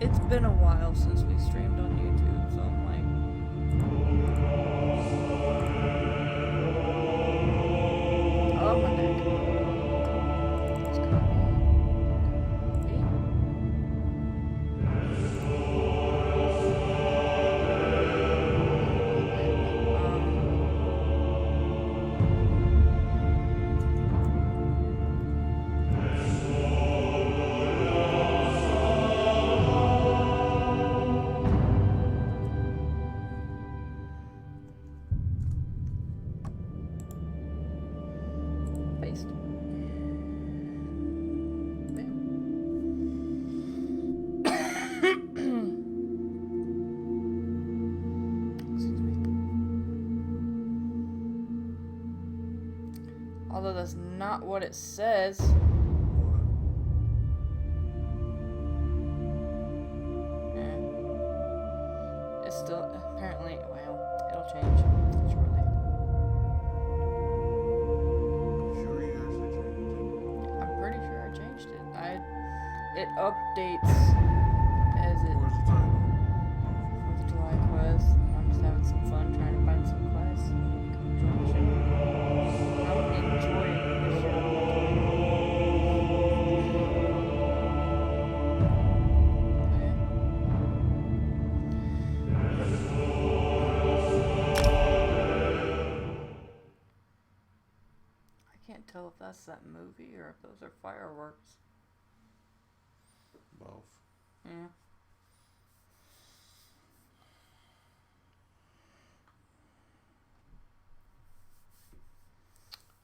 It's been a while since we streamed on YouTube, so I'm like, oh my neck. It's paste. Excuse me. Although that's not what it says. It's still apparently, well, it'll change shortly. Sure you actually changed it? I'm pretty sure I changed it. It updates as it Where's the title? 4th of July quest. I'm just having some fun trying to find some quests. Come join the show. I'm enjoying the show. I can't tell if that's that movie or if those are fireworks. Both. Yeah.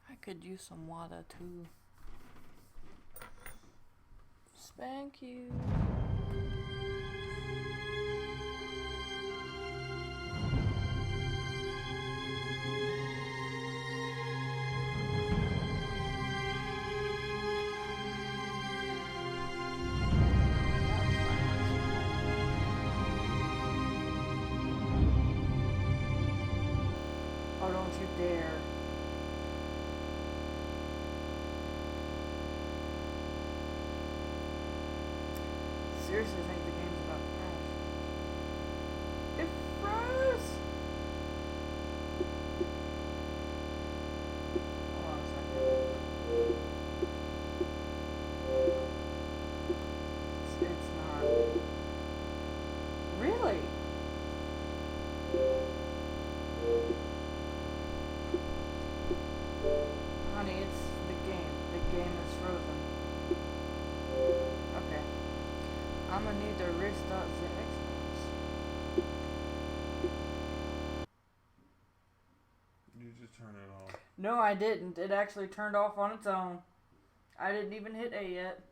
I could use some water too. Spank you. Oh, don't you dare. Seriously think the game's about to crash. It froze! Hold on a second. It's not. Really? Honey, it's the game. The game is frozen. Okay. I'm gonna need to restart the Xbox. You just turn it off. No, I didn't. It actually turned off on its own. I didn't even hit A yet.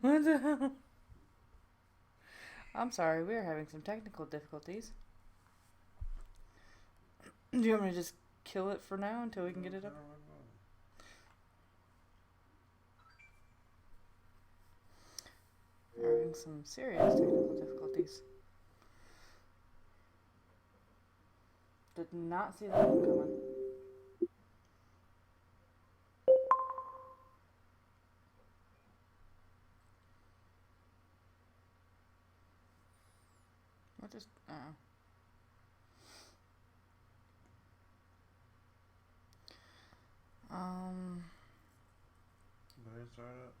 What the hell? I'm sorry, we are having some technical difficulties. Do you want me to just kill it for now until we can get it up? We're having some serious technical difficulties. Did not see that one coming. What just? Go ahead and start up.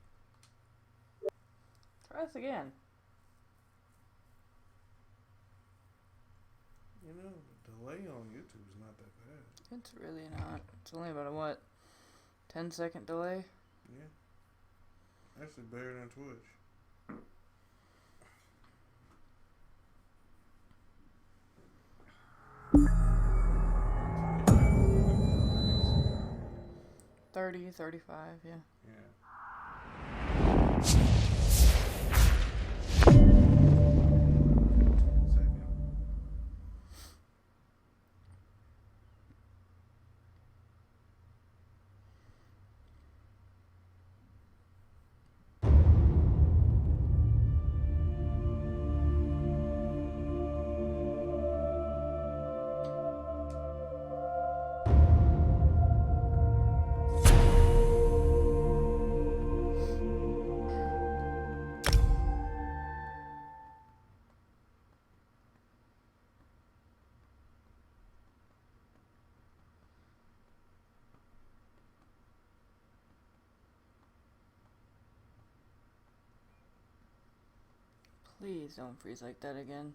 Try this again. You know, the delay on YouTube is not that bad. It's really not. It's only about a what? 10-second delay? Yeah. Actually better than Twitch. $30, $35, yeah. Yeah. Please don't freeze like that again.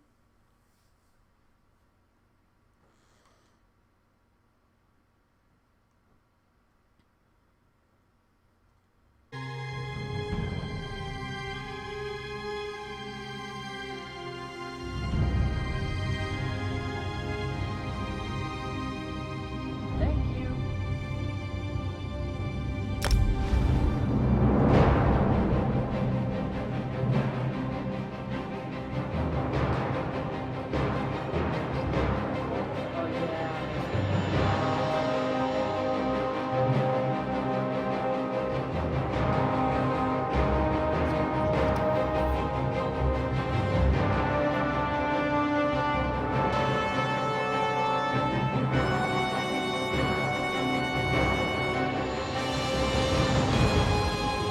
Thank you. Oh yeah.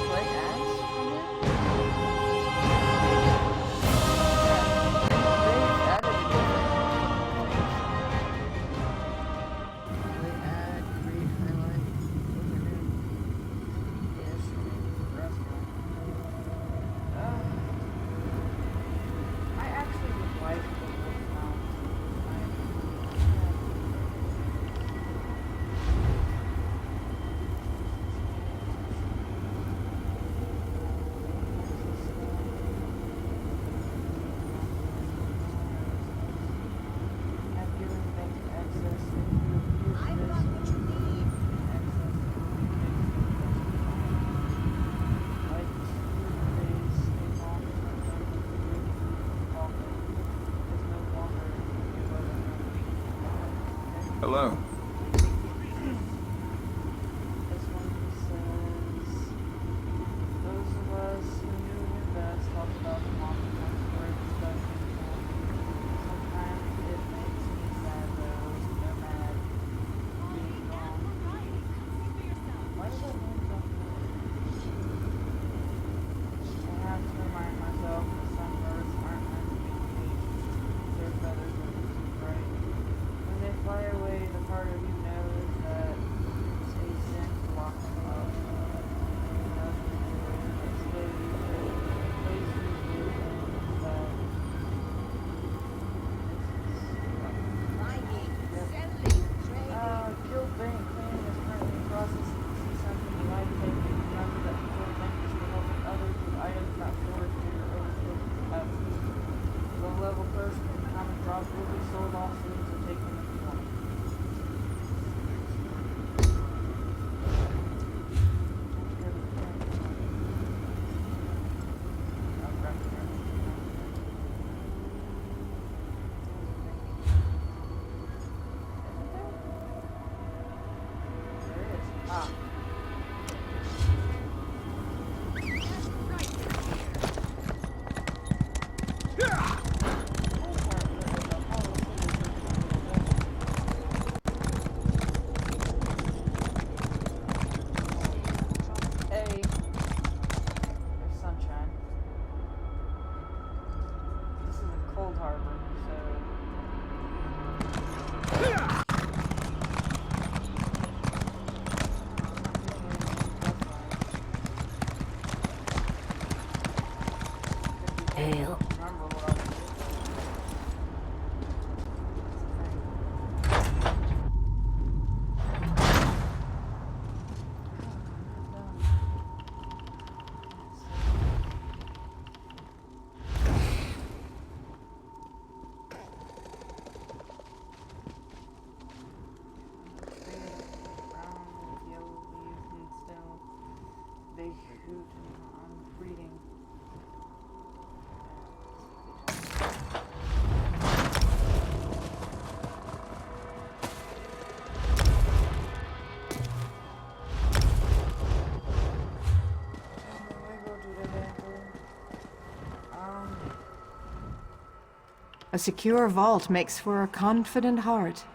Play ads from here? Yeah. They've added a different play ad, create highlight, look at new. Yes, restaurant. I actually would like the look now. Have given bank access if you use I've this got what you need. access like 2 days a month is no longer Hello. This one says those of us who knew him best talk about the long-term story discussion. Sometimes it makes me sad though, no mad being gone. Why does that name sound I have to remind myself that some birds aren't meant to be caged. Their feathers are too bright. When they fly away, the part of you knows that it's a sin to lock them up. It's the place you live in that Lying, selling, trading. Guild Bank claim is currently processing to see something you like taking. Remember that Guild Bank is for helping others with items not forested or overstored at food. Low-level person and common drops will be sold off soon, so take them if you want. There is. Ah. Hey, there's sunshine. This is a cold harbor, so. Ale. Remember what I was doing. Big hoot I'm reading. A secure vault makes for a confident heart.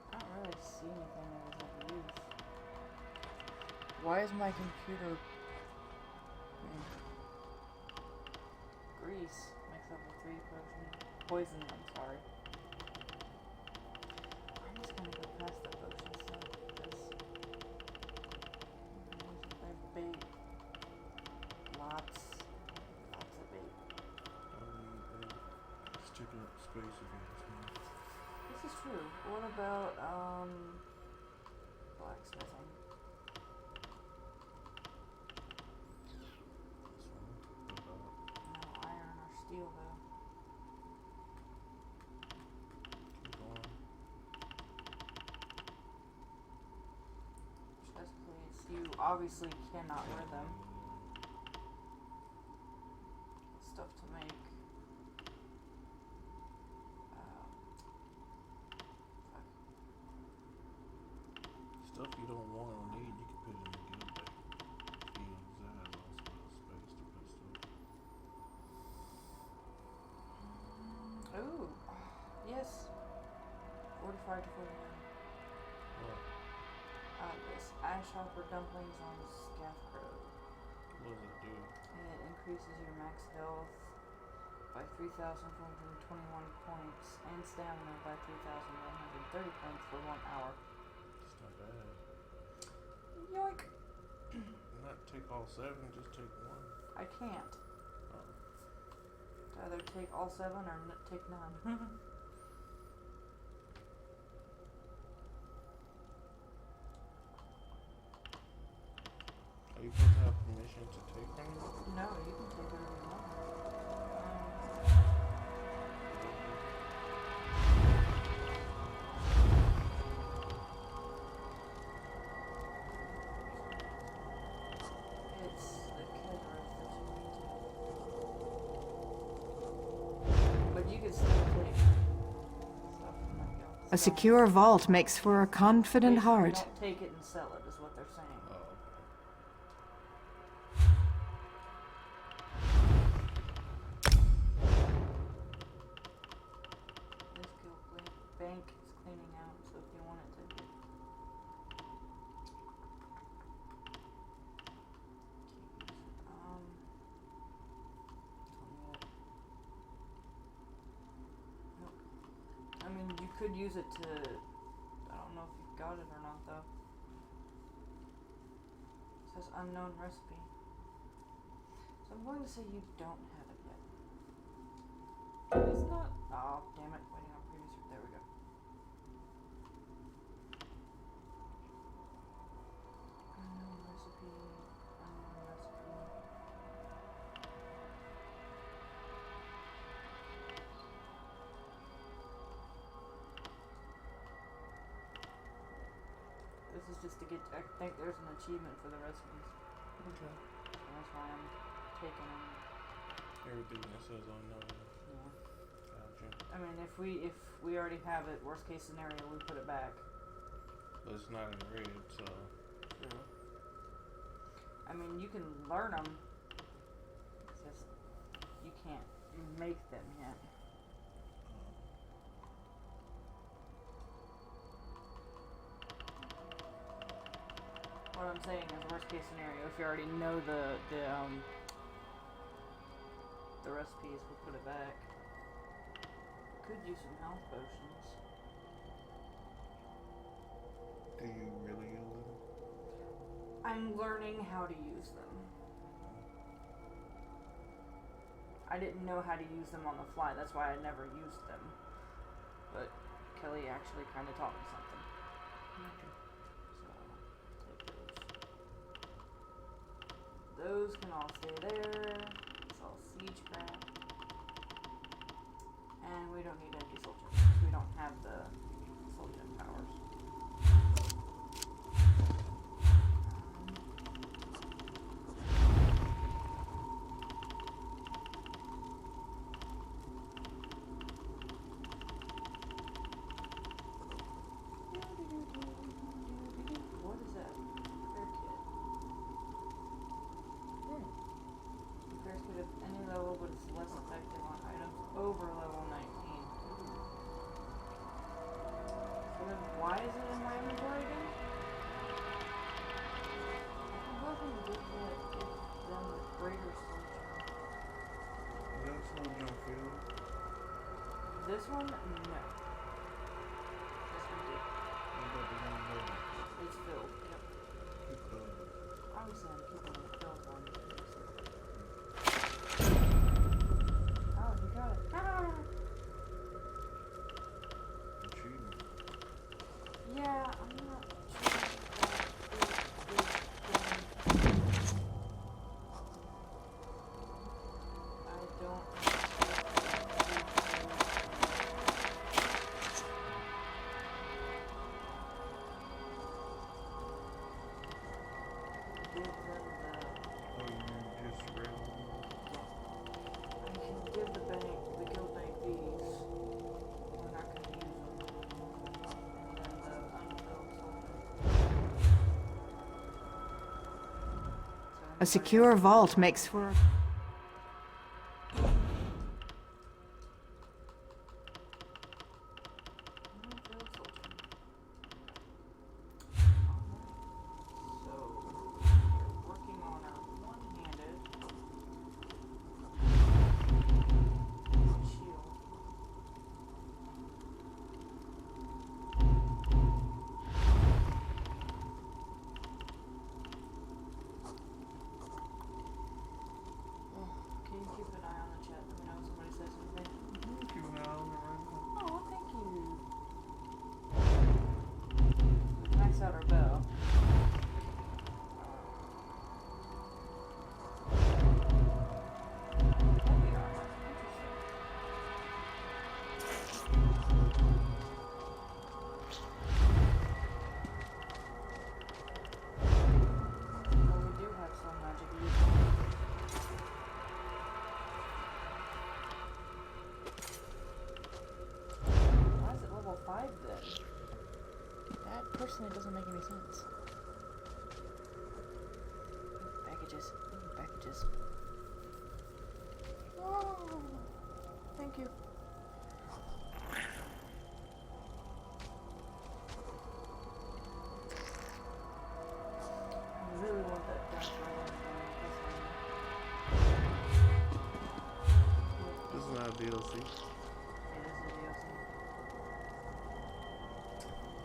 I don't really see anything that was of use. Why is my computer... Grease makes level 3 poison, I'm sorry. I'm just gonna go past the potion stuff because there's bait. Lots of bait. It's taking up space again. This is true. What about blacksmithing? No iron or steel though. Keep going. Chest plates. You obviously cannot wear them. Stuff to make. Stuff you don't want or need, you can put in the guild deck. If you use that as also space to put stuff. Ooh, yes. 45 to 49. What? This Ash Hopper dumplings on Scaff Crow. What does it do? It increases your max health by 3,421 points and stamina by 3,130 points for 1 hour. It's not bad. Yoink! Not take all 7, just take 1. I can't. Oh. Either take all 7 or take none. Are you supposed to have permission to take from it? No, you can take whatever you want. It's the Kedrith that you need to. But you can still take stuff from my guild. A secure vault makes for a confident Basically, heart. Don't take it and sell it, is what they're saying. Oh, This guild bank is cleaning out, so if you want it to get nope. I mean, you could use it to, I don't know if you've got it or not though. It says unknown recipe. So I'm going to say you don't have it yet. It's not, oh damn it, waiting on previous, there we go. Unknown recipe, unknown recipe. This is just to get, I think there's an achievement for the recipes. okay. So that's why I'm taking them. Everything that says unknown. Yeah. Gotcha. I mean, if we already have it, worst case scenario, we put it back. But it's not in red, so. True. I mean, you can learn them. It's just you can't make them yet. What I'm saying is, worst case scenario, if you already know the recipes, we'll put it back. Could use some health potions. Do you really use them? I'm learning how to use them. I didn't know how to use them on the fly, that's why I never used them. But Kelly actually kind of taught me something. Okay. So, take those. Those can all stay there. It's all siege crap. And we don't need empty soul gems because we don't have the soul gem powers. What is that? Repair kit. Repair kit of any level, but it's less effective on items over level 19. one? No. It's empty. What about the one above it? It's filled. Yep. Keep going. Obviously, I'm keeping the filled one. Oh, you got it. Ah! Achievement. Yeah, I'm not sure that I don't give them Oh, you just read one? I can give the guild bank these. We're not gonna use them. And then the unfilled soldier. A secure vault makes for a... Unfilled soldier. So, we're working on our one-handed shield. Can you keep an eye on the chat? Let me know if somebody says anything. Keep an eye on it right now. Oh, thank you. Max out our bow. Heavy armor. Interesting. Oh, we do have some magic use. Why is it level 5 then? That personally doesn't make any sense. Ooh, packages. Ooh, packages. Oh, thank you. I really want that dash right on the This is not a DLC. It is a DLC.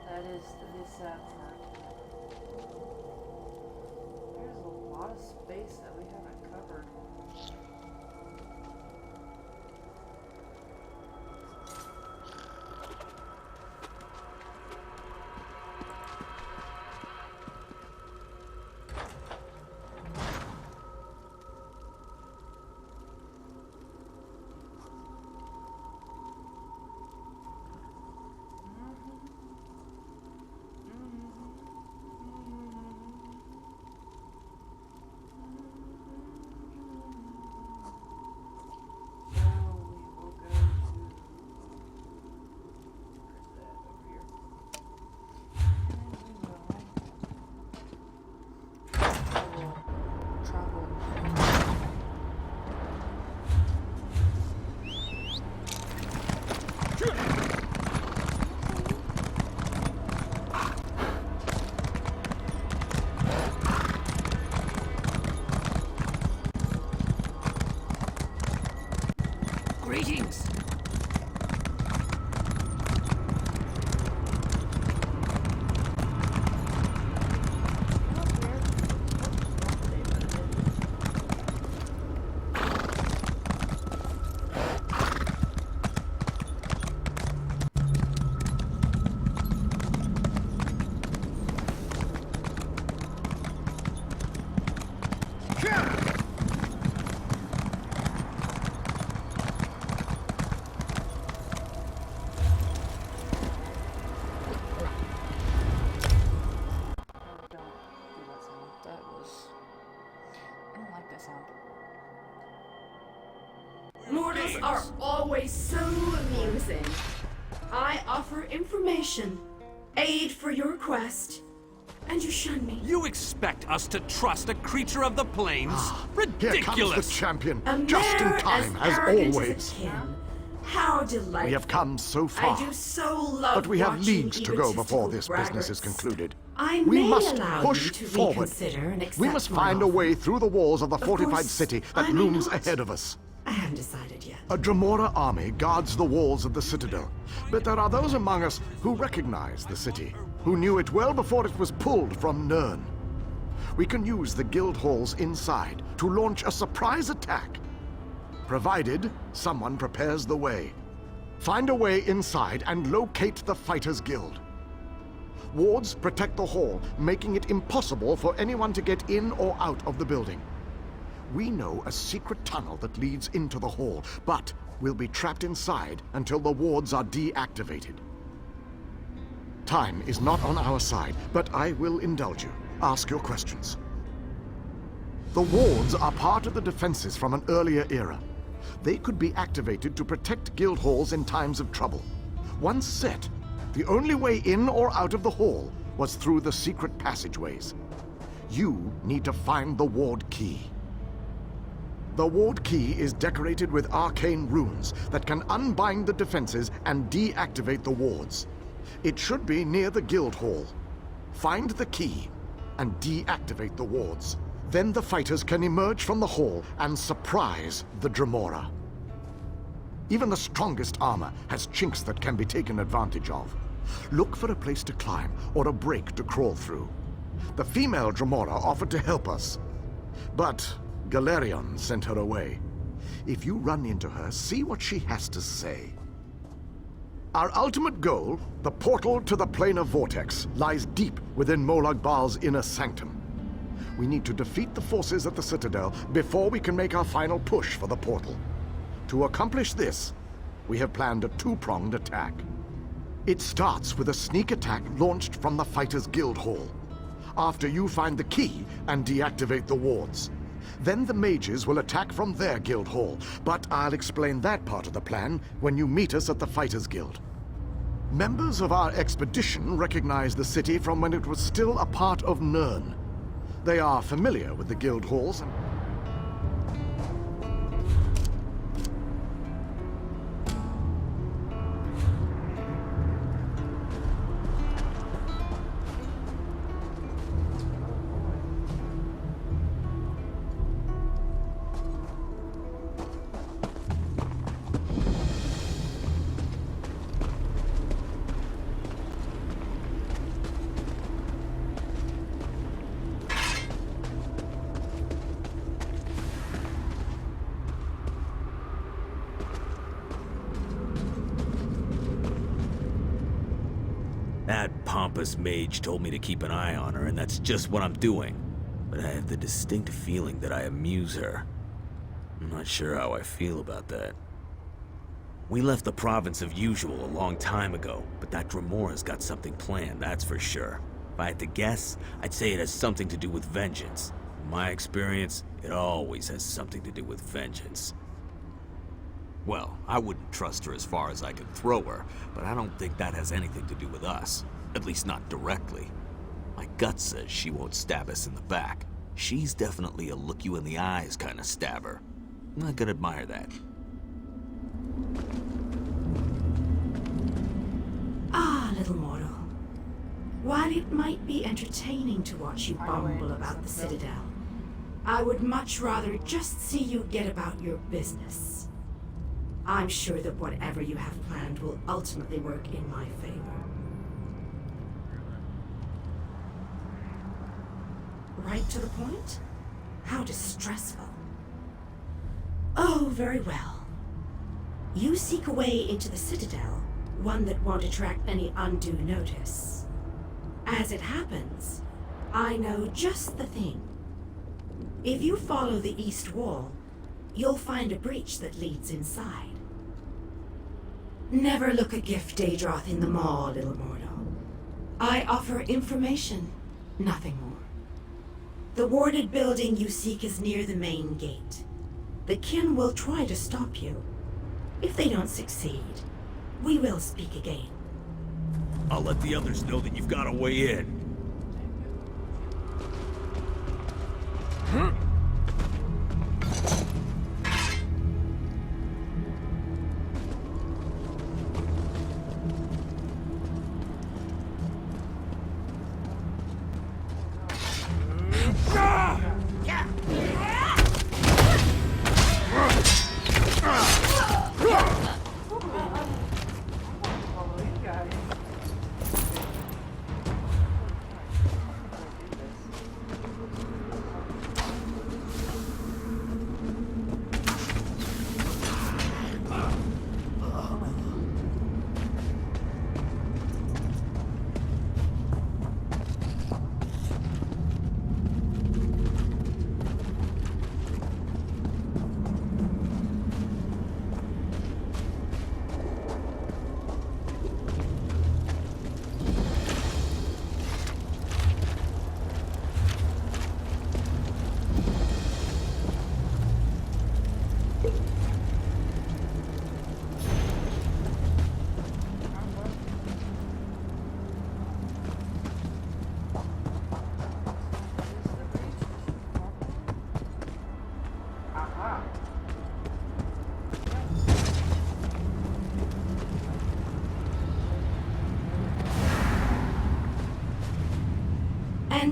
That is the sad part. There's a lot of space that we haven't covered. Greetings! Mortals are always so amusing. I offer information, aid for your quest, and you shun me. You expect us to trust a creature of the plains? Here Ridiculous! comes the champion, A just in mare time, as arrogant always. a kin. How delightful. We have come so far, I do so love but we have watching leagues to go egotistical before this business is braggarts. concluded. I We may must allow push you to forward. reconsider and We accept must my find a offer. way through the walls of the Of fortified course, city I that may looms not. ahead of us. I haven't decided yet. A Dremora army guards the walls of the Citadel, but there are those among us who recognize the city, who knew it well before it was pulled from Nirn. We can use the guild halls inside to launch a surprise attack, provided someone prepares the way. Find a way inside and locate the Fighters Guild. Wards protect the hall, making it impossible for anyone to get in or out of the building. We know a secret tunnel that leads into the hall, but we'll be trapped inside until the wards are deactivated. Time is not on our side, but I will indulge you. Ask your questions. The wards are part of the defenses from an earlier era. They could be activated to protect guild halls in times of trouble. Once set, the only way in or out of the hall was through the secret passageways. You need to find the ward key. The ward key is decorated with arcane runes that can unbind the defenses and deactivate the wards. It should be near the guild hall. Find the key and deactivate the wards. Then the fighters can emerge from the hall and surprise the Dremora. Even the strongest armor has chinks that can be taken advantage of. Look for a place to climb or a break to crawl through. The female Dremora offered to help us, but Galerion sent her away. If you run into her, see what she has to say. Our ultimate goal, the portal to the Plane of Vortex, lies deep within Molag Bal's inner sanctum. We need to defeat the forces at the Citadel before we can make our final push for the portal. To accomplish this, we have planned a two-pronged attack. It starts with a sneak attack launched from the Fighters Guild Hall, after you find the key and deactivate the wards. Then the mages will attack from their guild hall, but I'll explain that part of the plan when you meet us at the Fighters Guild. Members of our expedition recognize the city from when it was still a part of Nirn. They are familiar with the guild halls and That pompous mage told me to keep an eye on her, and that's just what I'm doing. But I have the distinct feeling that I amuse her. I'm not sure how I feel about that. We left the province of Usual a long time ago, but that Dremora's got something planned, that's for sure. If I had to guess, I'd say it has something to do with vengeance. In my experience, it always has something to do with vengeance. Well, I wouldn't trust her as far as I could throw her, but I don't think that has anything to do with us. At least not directly. My gut says she won't stab us in the back. She's definitely a look-you-in-the-eyes kind of stabber. I can admire that. Ah, little mortal. While it might be entertaining to watch you bumble about the Citadel, I would much rather just see you get about your business. I'm sure that whatever you have planned will ultimately work in my favor. Right to the point? How distressful. Oh, very well. You seek a way into the Citadel, one that won't attract any undue notice. As it happens, I know just the thing. If you follow the east wall, you'll find a breach that leads inside. Never look a gift, Daedroth, in the maw, little mortal. I offer information, nothing more. The warded building you seek is near the main gate. The kin will try to stop you. If they don't succeed, we will speak again. I'll let the others know that you've got a way in.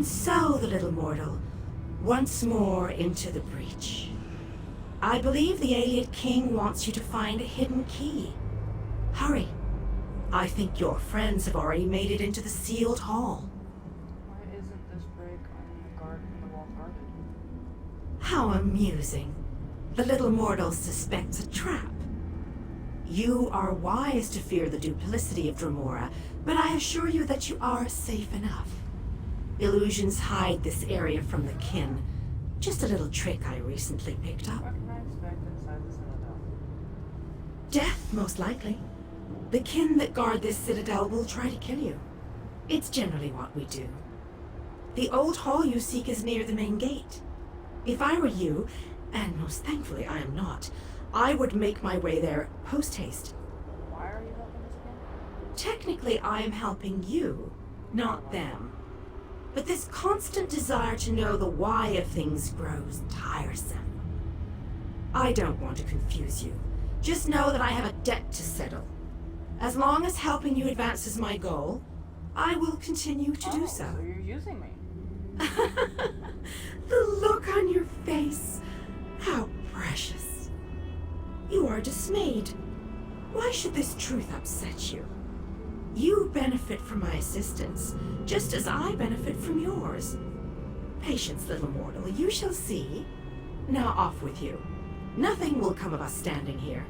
And so, the little mortal, once more into the breach. I believe the Ayleid King wants you to find a hidden key. Hurry. I think your friends have already made it into the sealed hall. Why isn't this break on the wall guarded? How amusing. The little mortal suspects a trap. You are wise to fear the duplicity of Dremora, but I assure you that you are safe enough. Illusions hide this area from the kin. Just a little trick I recently picked up. What can I expect inside the Citadel? Death, most likely. The kin that guard this citadel will try to kill you. It's generally what we do. The old hall you seek is near the main gate. If I were you, and most thankfully I am not, I would make my way there post-haste. Why are you helping this again? Technically, I am helping you, not them. But this constant desire to know the why of things grows tiresome. I don't want to confuse you. Just know that I have a debt to settle. As long as helping you advances my goal, I will continue to do so. So you're using me. The look on your face. How precious. You are dismayed. Why should this truth upset you? You benefit from my assistance, just as I benefit from yours. Patience, little mortal, you shall see. Now off with you. Nothing will come of us standing here.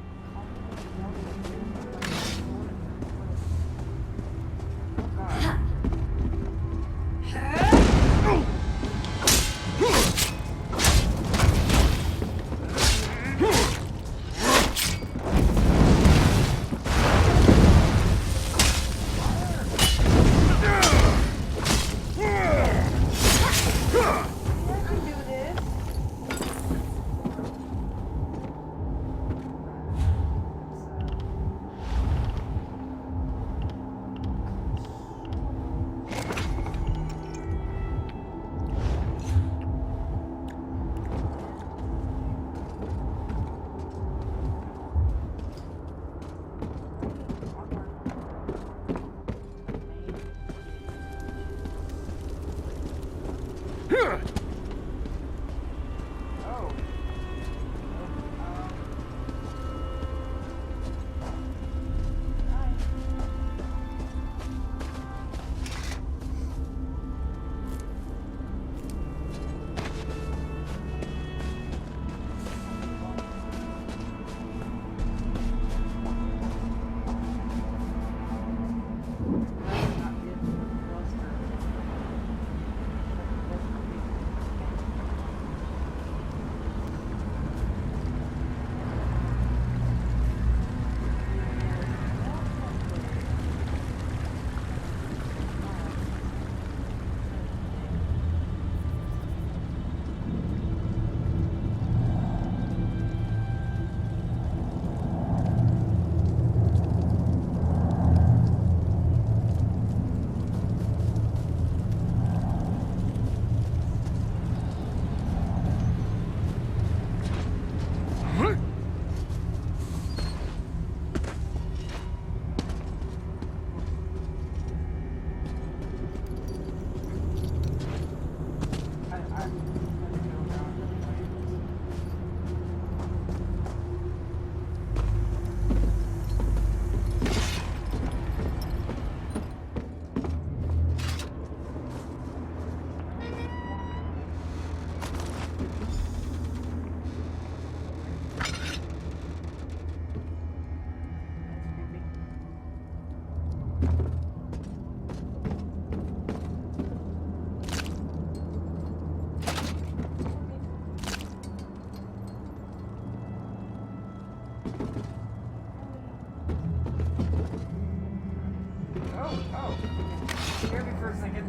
Hear me for a second.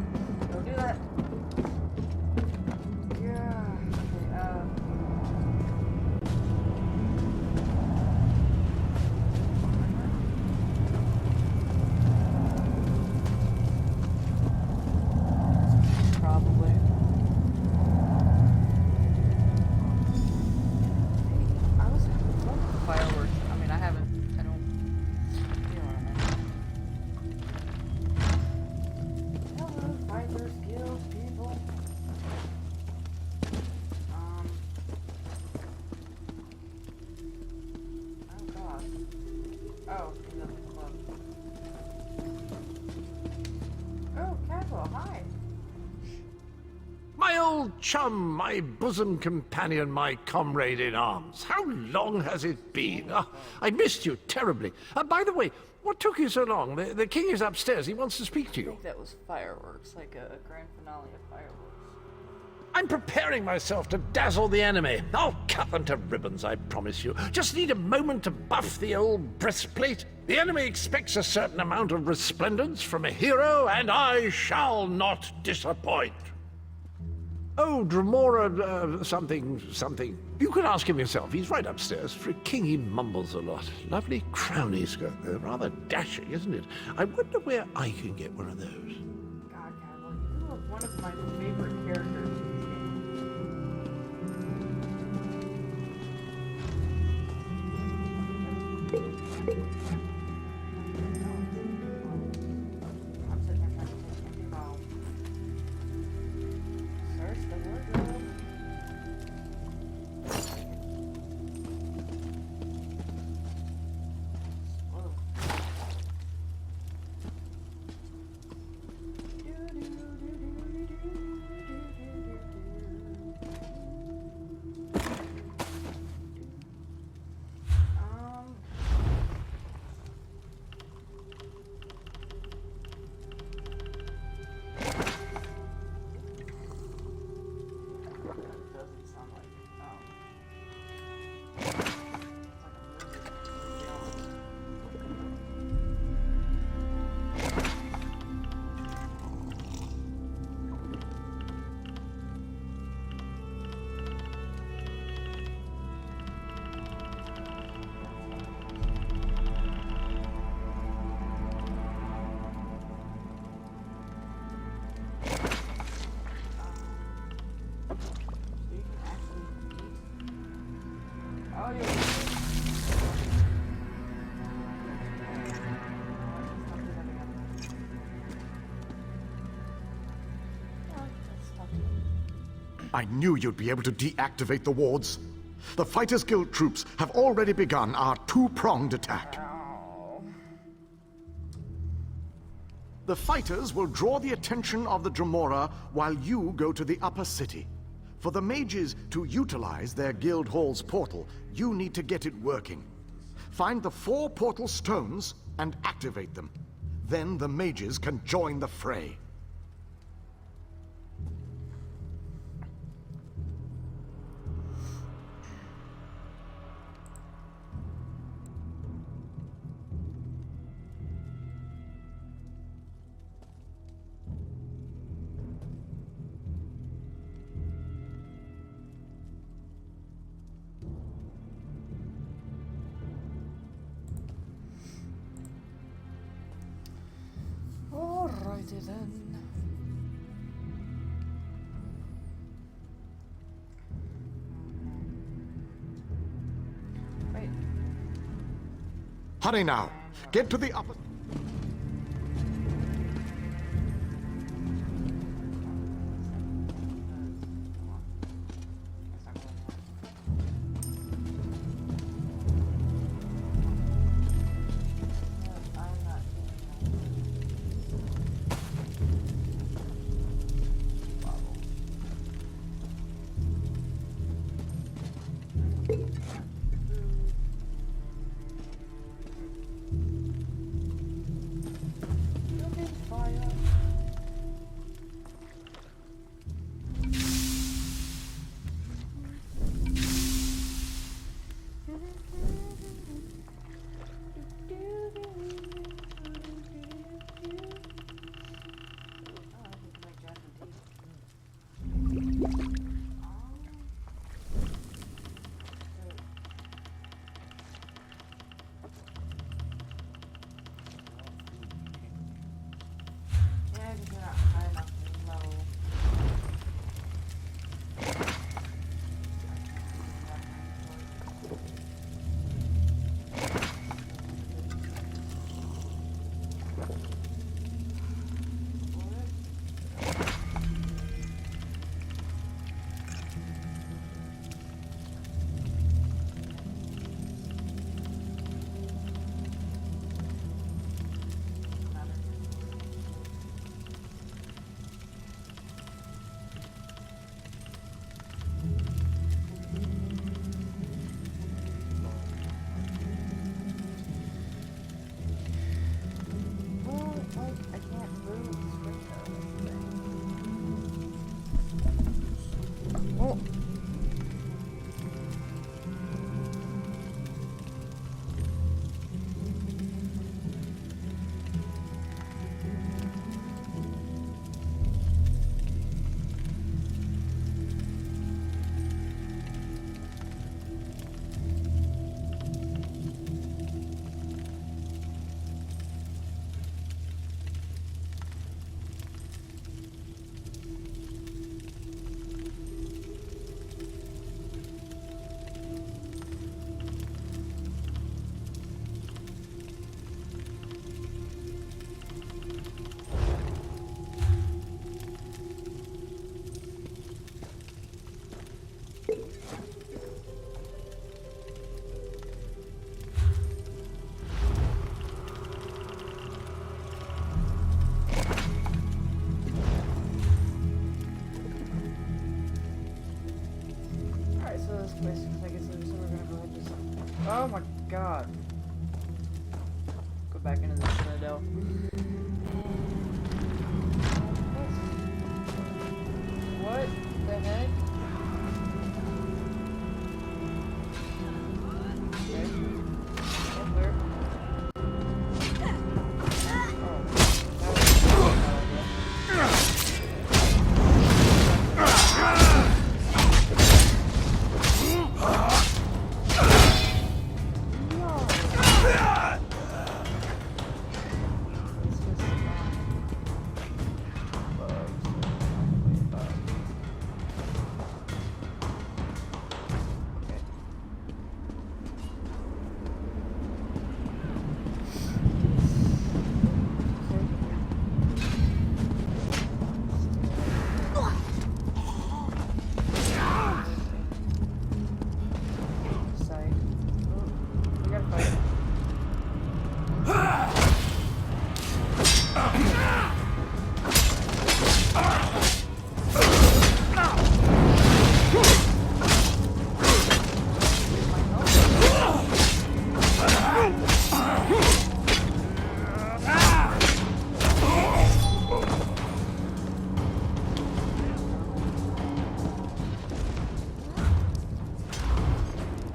Don't do that. Yeah. Probably. I was fireworks. I mean, I don't. You know what I mean. Hello, Fighters Guild people. chum, my bosom companion, my comrade in arms. How long has it been? Ah, I missed you terribly. By the way, what took you so long? The king is upstairs. He wants to speak to I you. think that was fireworks, like a grand finale of fireworks. I'm preparing myself to dazzle the enemy. I'll cut them to ribbons, I promise you. Just need a moment to buff the old breastplate. The enemy expects a certain amount of resplendence from a hero, and I shall not disappoint. Oh, Dremora, something. You can ask him yourself. He's right upstairs. For a king, he mumbles a lot. Lovely crown he's got there. Rather dashing, isn't it? I wonder where I can get one of those. God, Carol, you are one of my favorite characters in this game. I'm sitting here trying to take Andy home. Search the wardrobe. Whoa. Doesn't sound like it's like a movie. So you can actually eat. Oh, I knew you'd be able to deactivate the wards. The Fighters Guild troops have already begun our two-pronged attack. The fighters will draw the attention of the Dremora while you go to the upper city. For the mages to utilize their guild hall's portal, you need to get it working. Find the 4 portal stones and activate them. Then the mages can join the fray. Alrighty then. Wait. Hurry now. Get to the upper... I can't move the switch out of this thing. Oh! Alright, so this place looks like it's so we're gonna go ahead and just. Oh my god. Go back into the Citadel. What the heck? Okay. All clear. Oh, that was a bad idea. We gotta fight.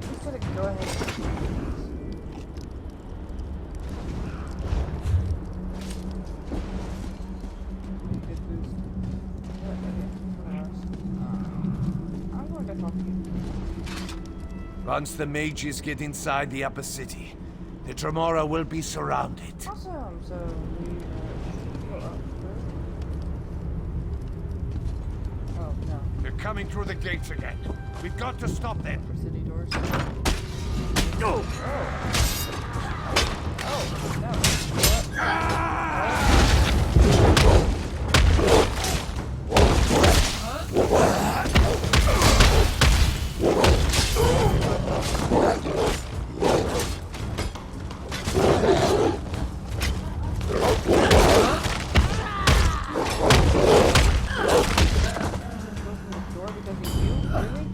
Just gotta go ahead. Good boost. Yeah, okay. I'm going to talk to you. Once the mages get inside the upper city, the Tremora will be surrounded. Awesome. So we go up first. Oh no, They're coming through the gates again. We've got to stop them. for city doors. Go! Oh no. What? Open the door because of you? Really?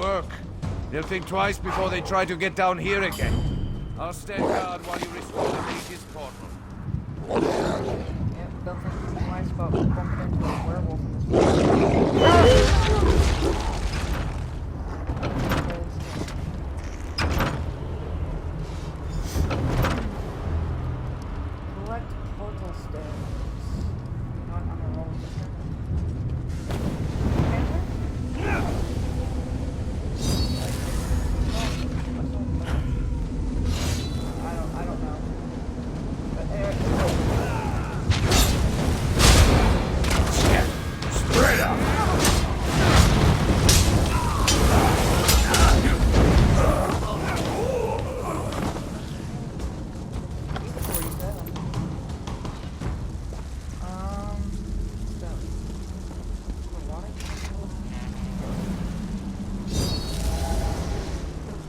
work. They'll think twice before they try to get down here again. I'll stand guard while you restore the mage's portal. Yep, don't think twice about bumping into a werewolf in this Collect portal stones. Not on a roll this time. I don't know. But Spread out!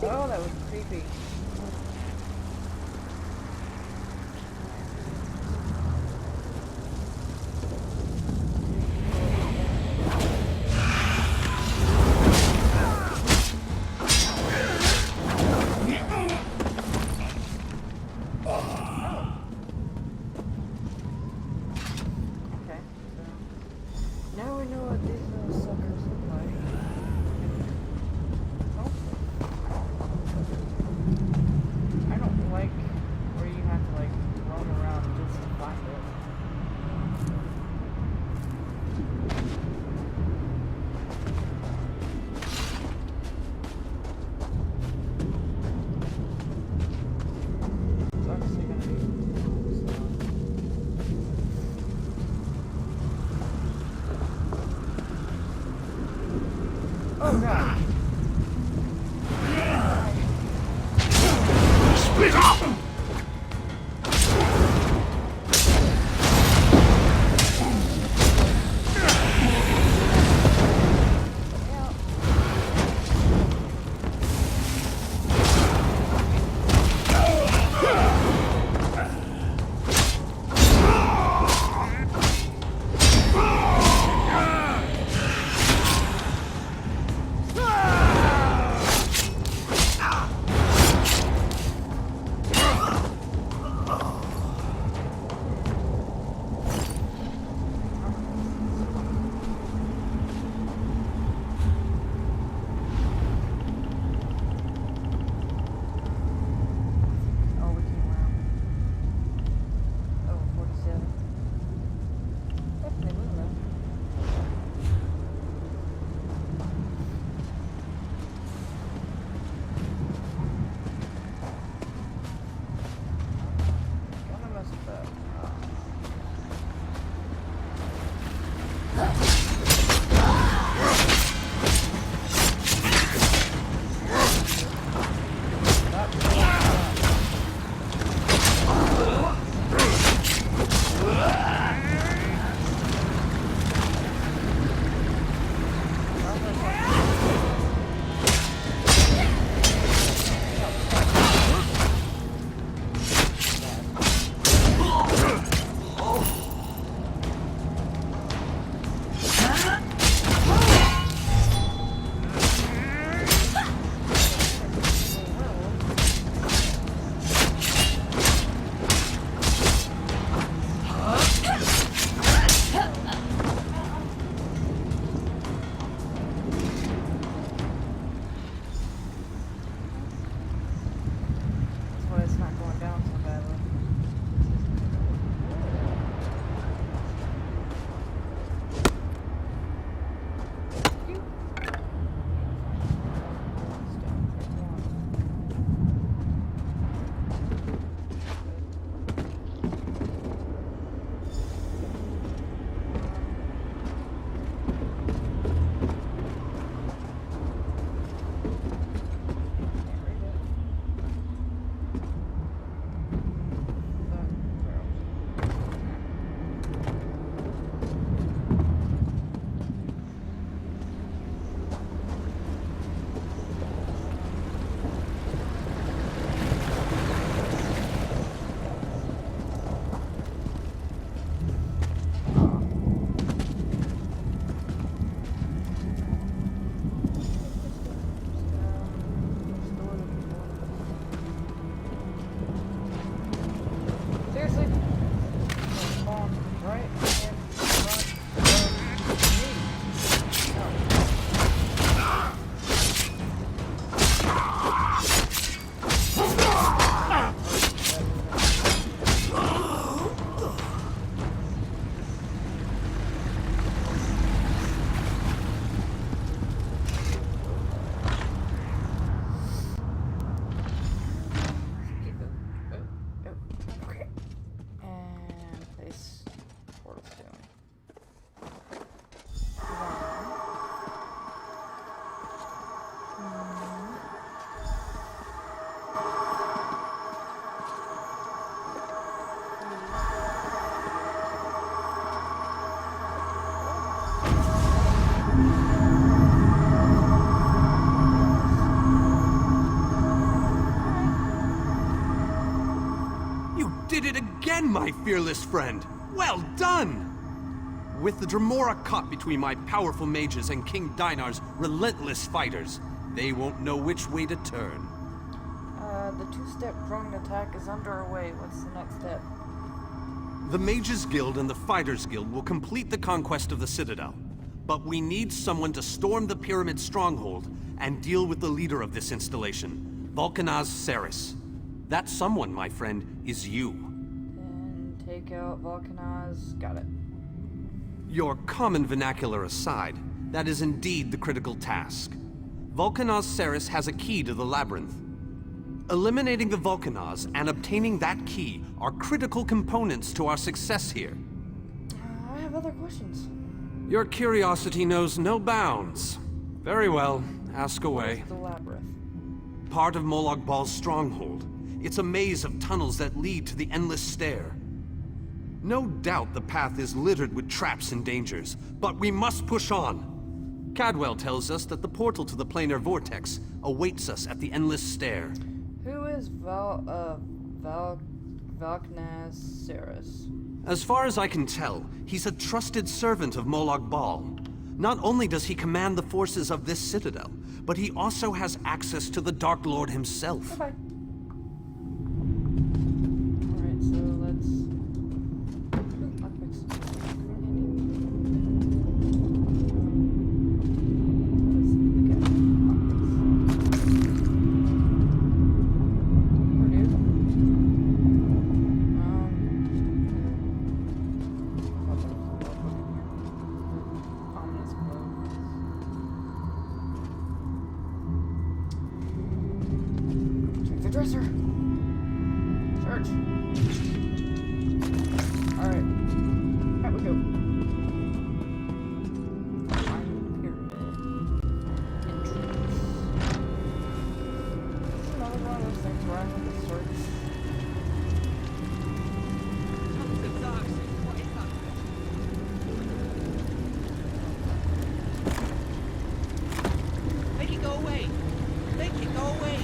oh, that was creepy. Okay, so now we know what these little suckers look like. Oh. I don't like where you have to like roam around just to find it. It's obviously gonna be slow. Oh god. Split up! Yeah. my fearless friend. Well done! With the Dremora caught between my powerful mages and King Dinar's relentless fighters, they won't know which way to turn. The two-step pronged attack is underway. What's the next step? The Mages Guild and the Fighters Guild will complete the conquest of the Citadel. But we need someone to storm the Pyramid stronghold and deal with the leader of this installation, Vulcanaz Ceres. That someone, my friend, is you. Then take out Vulcanaz. Got it. Your common vernacular aside, that is indeed the critical task. Vulcanaz Ceres has a key to the labyrinth. Eliminating the Vulcanaz and obtaining that key are critical components to our success here. I have other questions. Your curiosity knows no bounds. Very well, ask away. What's the labyrinth? Part of Molag Bal's stronghold. It's a maze of tunnels that lead to the Endless Stair. No doubt the path is littered with traps and dangers, but we must push on. Cadwell tells us that the portal to the planar vortex awaits us at the Endless Stair. Who is Vulcanaz Ceres? As far as I can tell, he's a trusted servant of Molag Bal. Not only does he command the forces of this citadel, but he also has access to the Dark Lord himself. Bye-bye. Alright, so let's... dresser. Search. Alright. Out we go. Find the pyramid. Entrance. This is another one of those things where I have to search. Make it go away. Make it go away.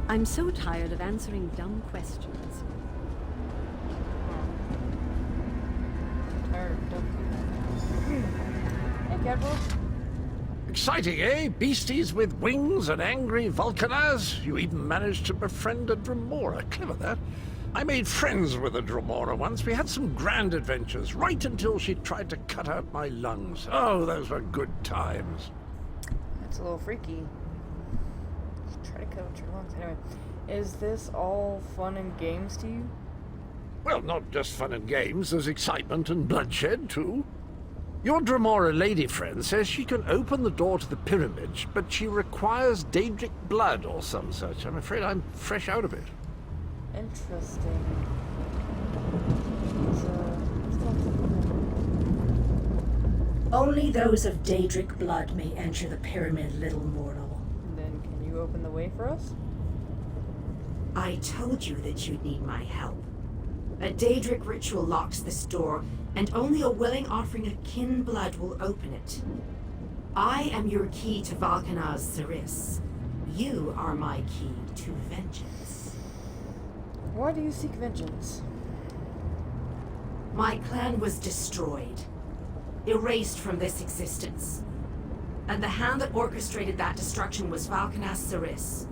I'm so tired of answering dumb questions. Tired of dumb people. Hey, Cadwell. Exciting, eh? Beasties with wings and angry Vulcanaz. You even managed to befriend a Dremora. Clever, that. I made friends with a Dremora once. We had some grand adventures, right until she tried to cut out my lungs. Oh, those were good times. That's a little freaky. Try to cut out your lungs. Anyway, is this all fun and games to you? Well, not just fun and games. There's excitement and bloodshed, too. Your Dremora lady friend says she can open the door to the pyramid, but she requires Daedric blood or some such. I'm afraid I'm fresh out of it. Interesting. Only those of Daedric blood may enter the pyramid, little mortal. Then can you open the way for us? I told you that you'd need my help. A Daedric ritual locks this door, and only a willing offering of kin blood will open it. I am your key to Vulcanaz Ceres. You are my key to vengeance. Why do you seek vengeance? My clan was destroyed, erased from this existence. And the hand that orchestrated that destruction was Vulcanaz Ceres.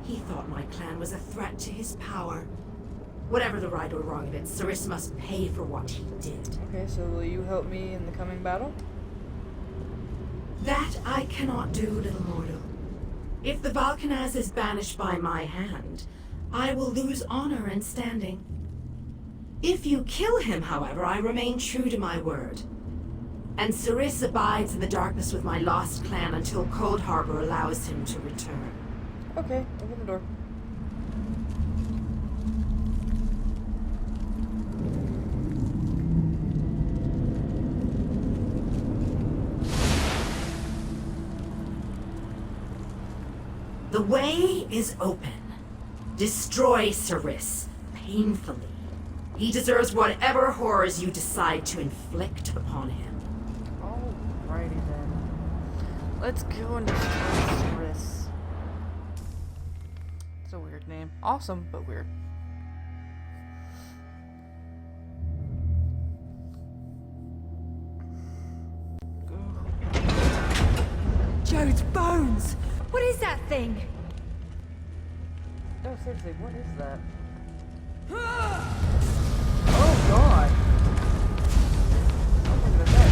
He thought my clan was a threat to his power, Whatever the right or wrong of it, Cyrus must pay for what he did. Okay, so will you help me in the coming battle? That I cannot do, little mortal. If the Valkanaz is banished by my hand, I will lose honor and standing. If you kill him, however, I remain true to my word. And Cyrus abides in the darkness with my lost clan until Cold Harbor allows him to return. Okay, open the door. The way is open. Destroy Cyrus, painfully. He deserves whatever horrors you decide to inflict upon him. Alrighty then. Let's go and destroy Cyrus. It's a weird name. Awesome, but weird. Jode's bones! What is that thing? No, seriously, what is that? Oh god! Oh, look at that.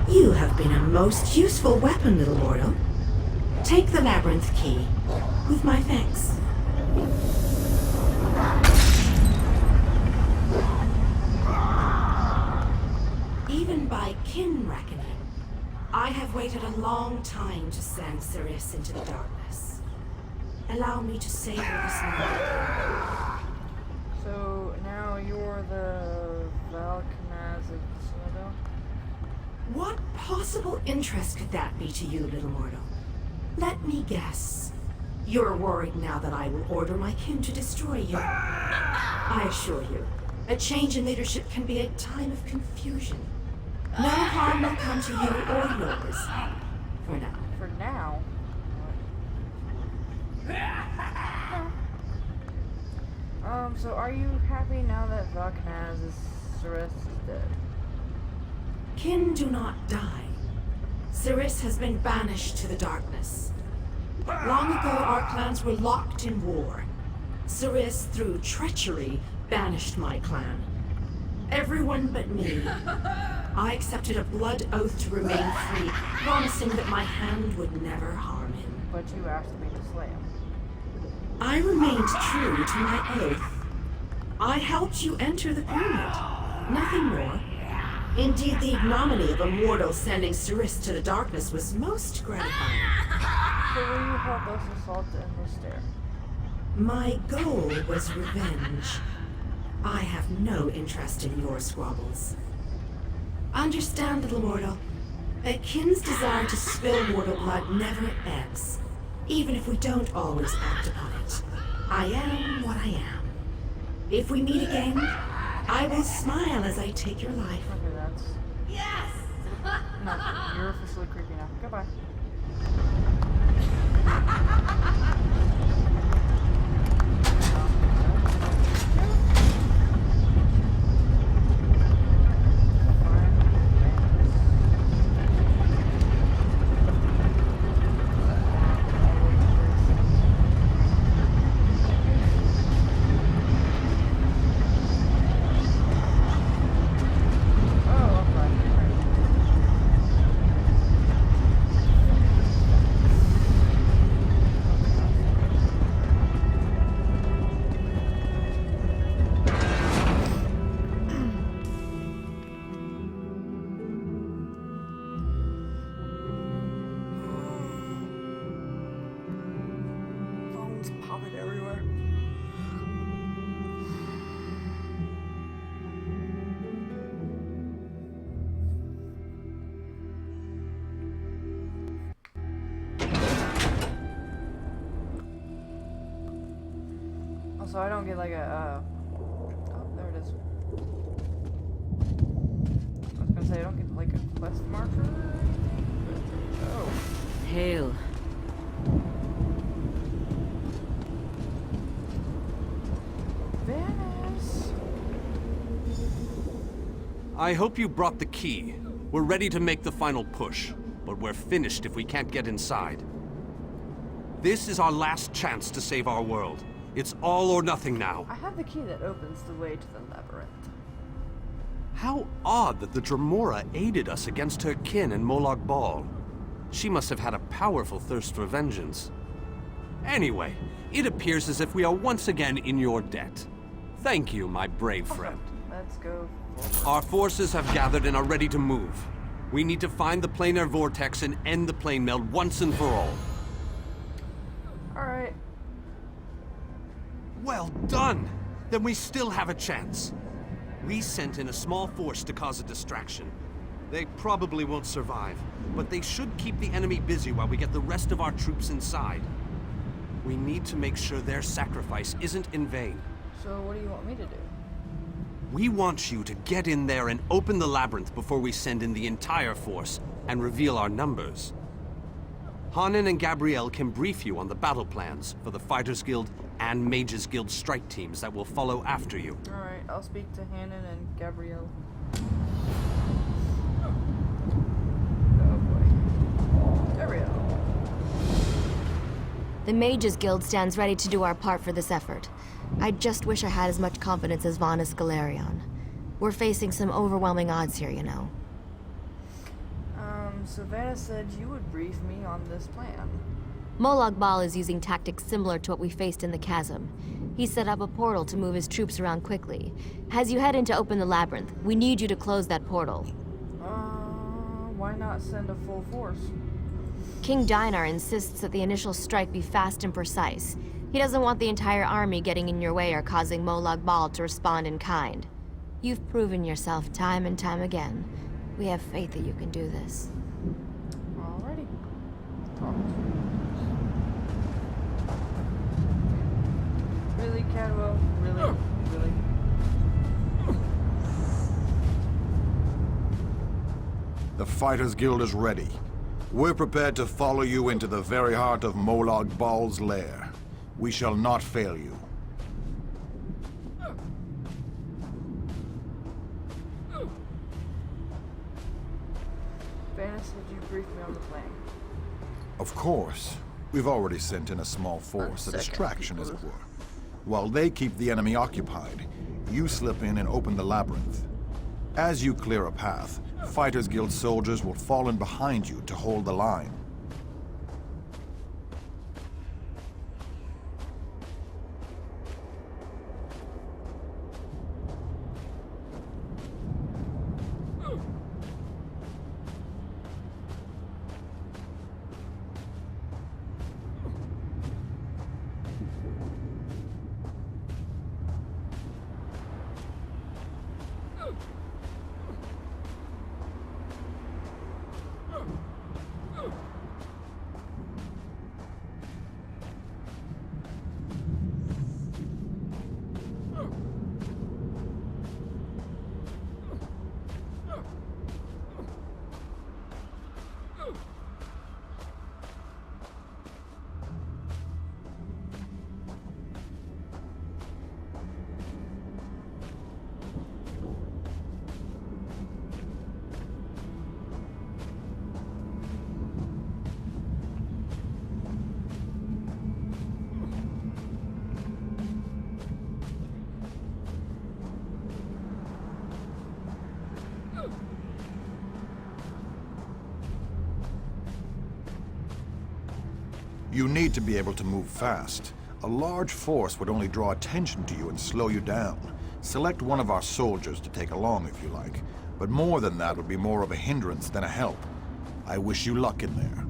You have been a most useful weapon, little mortal. Take the labyrinth key, with my thanks. Even by kin reckoning, I have waited a long time to send Cyrus into the darkness. Allow me to savor this moment. So now you're the Valkanaz of the Citadel? What possible interest could that be to you, little mortal? Let me guess. You're worried now that I will order my kin to destroy you. I assure you, a change in leadership can be a time of confusion. No harm will come to you or yours. For now. For now? So are you happy now that Valkanaz's Cyrus is dead? Kin do not die. Cyrus has been banished to the darkness. Long ago, our clans were locked in war. Cyrus, through treachery, banished my clan. Everyone but me. I accepted a blood oath to remain free, promising that my hand would never harm him. But you asked me to slay him. I remained true to my oath. I helped you enter the pyramid. Nothing more. Indeed, the ignominy of a mortal sending Cyrus to the darkness was most gratifying. So will you help us assault the Endless Stair? My goal was revenge. I have no interest in your squabbles. Understand, little mortal, a kin's desire to spill mortal blood never ebbs, even if we don't always act upon it. I am what I am. If we meet again, I will smile as I take your life. Okay, that's... Yes! No, you're officially creepy now. Goodbye. Oh, vomit everywhere. Also, I don't get like a, oh, there it is. I was gonna say, I don't get like a quest marker or anything, but there we go. Hail. Venice. I hope you brought the key. We're ready to make the final push, but we're finished if we can't get inside. This is our last chance to save our world. It's all or nothing now. I have the key that opens the way to the labyrinth. How odd that the Dremora aided us against her kin in Molag Bal. She must have had a powerful thirst for vengeance. Anyway, it appears as if we are once again in your debt. Thank you, my brave friend. Let's go. Our forces have gathered and are ready to move. We need to find the planar vortex and end the plane meld once and for all. Alright. Well done! Then we still have a chance. We sent in a small force to cause a distraction. They probably won't survive, but they should keep the enemy busy while we get the rest of our troops inside. We need to make sure their sacrifice isn't in vain. So what do you want me to do? We want you to get in there and open the labyrinth before we send in the entire force and reveal our numbers. Hanan and Gabrielle can brief you on the battle plans for the Fighters Guild and Mages Guild strike teams that will follow after you. Alright, I'll speak to Hanan and Gabrielle. Oh boy. Gabrielle. The Mages Guild stands ready to do our part for this effort. I just wish I had as much confidence as Vanus Galerion. We're facing some overwhelming odds here, you know. Savannah said you would brief me on this plan. Molag Bal is using tactics similar to what we faced in the chasm. He set up a portal to move his troops around quickly. As you head in to open the labyrinth, we need you to close that portal. Why not send a full force? King Dinar insists that the initial strike be fast and precise. He doesn't want the entire army getting in your way or causing Molag Bal to respond in kind. You've proven yourself time and time again. We have faith that you can do this. Alrighty. Really, Cadwell? Really? Really? The Fighters Guild is ready. We're prepared to follow you into the very heart of Molag Bal's lair. We shall not fail you. Vanus, would you brief me on the plan? Of course. We've already sent in a small force, a distraction as it were. While they keep the enemy occupied, you slip in and open the labyrinth. As you clear a path, Fighters Guild soldiers will fall in behind you to hold the line. You need to be able to move fast. A large force would only draw attention to you and slow you down. Select one of our soldiers to take along if you like, but more than that would be more of a hindrance than a help. I wish you luck in there.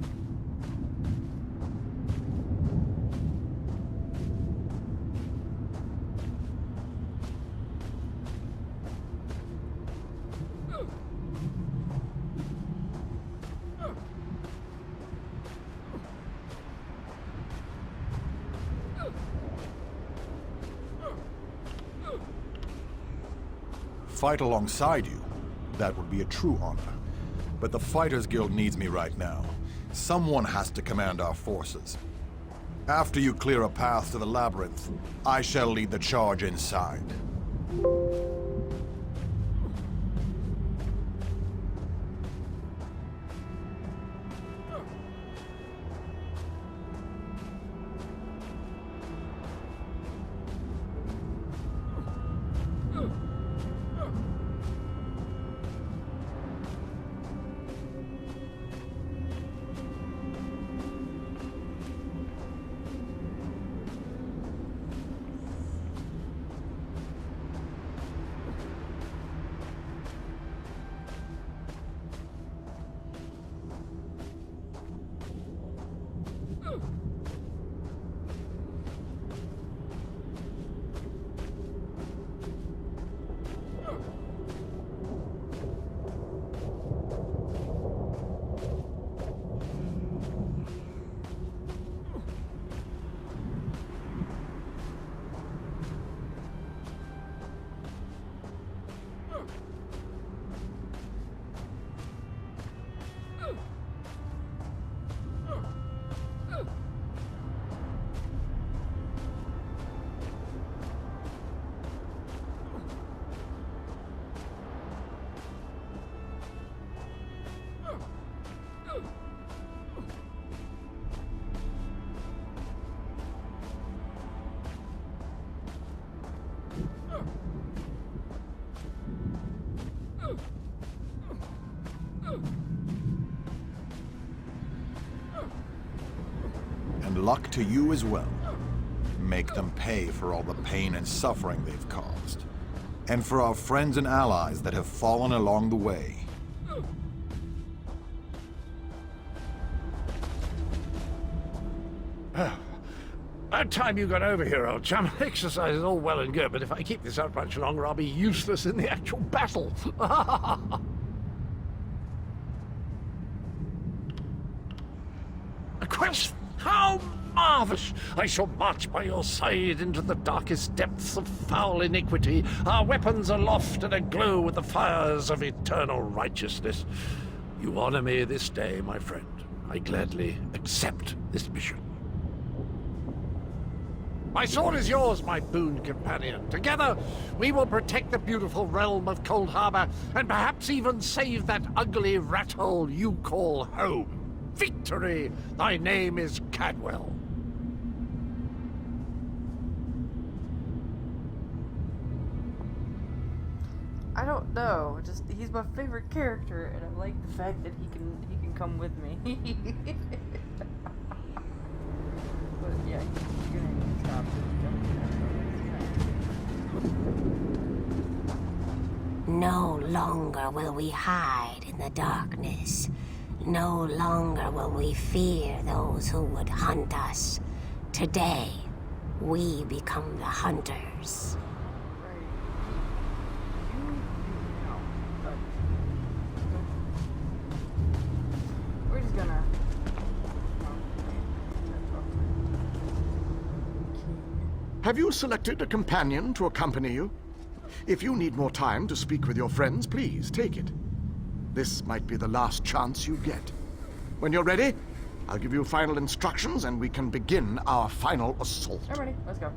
fight alongside you, that would be a true honor. But the Fighters Guild needs me right now. Someone has to command our forces. After you clear a path to the labyrinth, I shall lead the charge inside. And luck to you as well. Make them pay for all the pain and suffering they've caused. And for our friends and allies that have fallen along the way. About time you got over here, old chum. Exercise is all well and good, but if I keep this up much longer, I'll be useless in the actual battle. A quest? How marvellous! I shall march by your side into the darkest depths of foul iniquity, our weapons aloft and aglow with the fires of eternal righteousness. You honor me this day, my friend. I gladly accept this mission. My sword is yours, my boon companion. Together, we will protect the beautiful realm of Cold Harbor, and perhaps even save that ugly rat hole you call home. Victory! Thy name is Cadwell. I don't know. Just he's my favorite character, and I like the fact that he can come with me. But yeah, you're gonna need to stop No longer will we hide in the darkness. No longer will we fear those who would hunt us. Today, we become the hunters. We're just gonna... Have you selected a companion to accompany you? If you need more time to speak with your friends, please take it. This might be the last chance you get. When you're ready, I'll give you final instructions and we can begin our final assault. I'm ready. Let's go.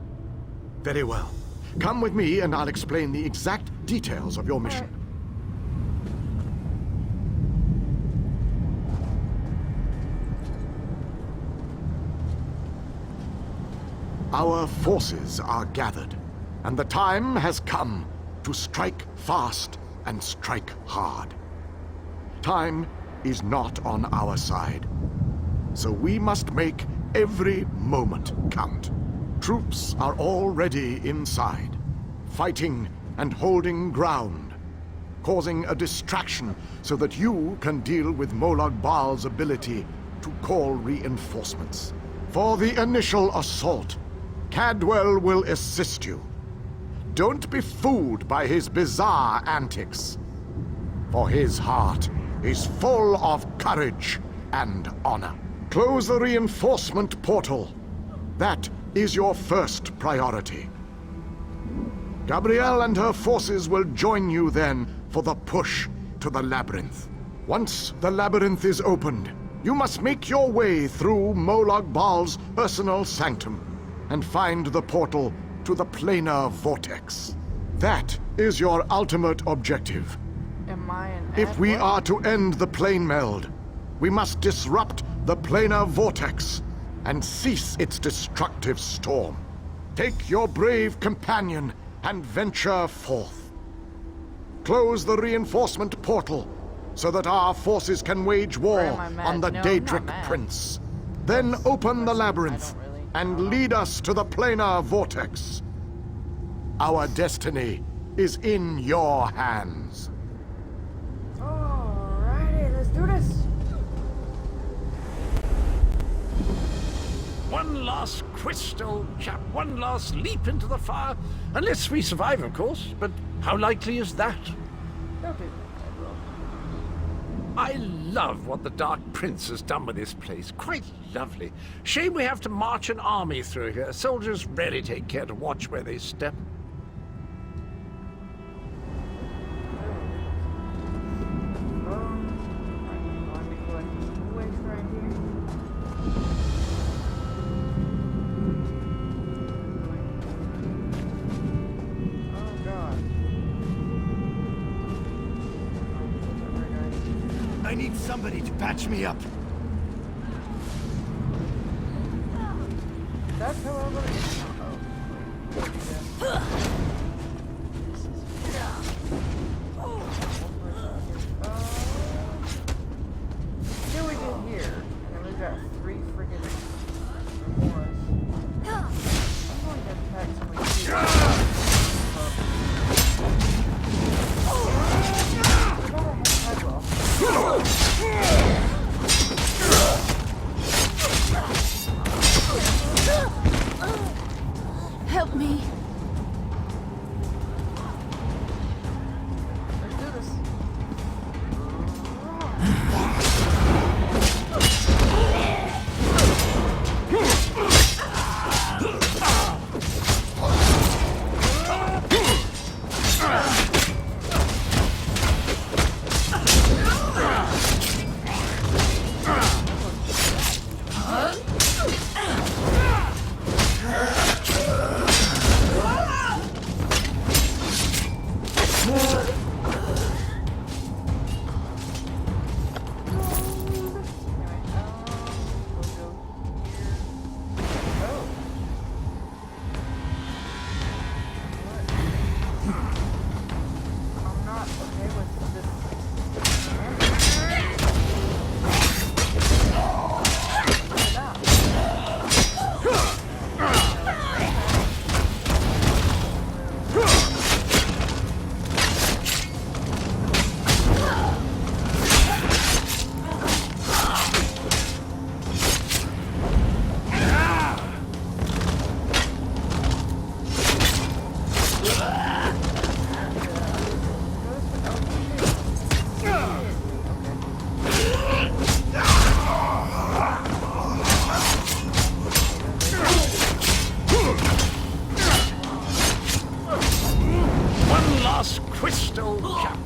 Very well. Come with me and I'll explain the exact details of your mission. Our forces are gathered, and the time has come to strike fast and strike hard. Time is not on our side, so we must make every moment count. Troops are already inside, fighting and holding ground, causing a distraction so that you can deal with Molag Bal's ability to call reinforcements. For the initial assault, Cadwell will assist you. Don't be fooled by his bizarre antics, for his heart is full of courage and honor. Close the reinforcement portal. That is your first priority. Gabrielle and her forces will join you then for the push to the labyrinth. Once the labyrinth is opened, you must make your way through Molag Bal's personal sanctum and find the portal to the planar vortex. That is your ultimate objective. Am I an If we Edward? are to end the plane meld, we must disrupt the planar vortex and cease its destructive storm. Take your brave companion and venture forth. Close the reinforcement portal so that our forces can wage war Or am I mad? on the No, I'm not Daedric mad. Prince. Then open the labyrinth and lead us to the planar vortex. Our destiny is in your hands. Alrighty, let's do this. One last crystal, chap. One last leap into the fire. Unless we survive, of course. But how likely is that? Okay. I love what the Dark Prince has done with this place. Quite lovely. Shame we have to march an army through here. Soldiers rarely take care to watch where they step. I need somebody to patch me up. That's how I'm we get here? And we've got 3 freaking Moras. I'm going to attack somebody here. Help me. Let's do this.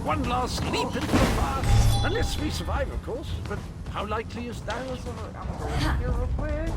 One last leap into the fire. Unless we survive, of course. But how likely is that? I'm going here real quick.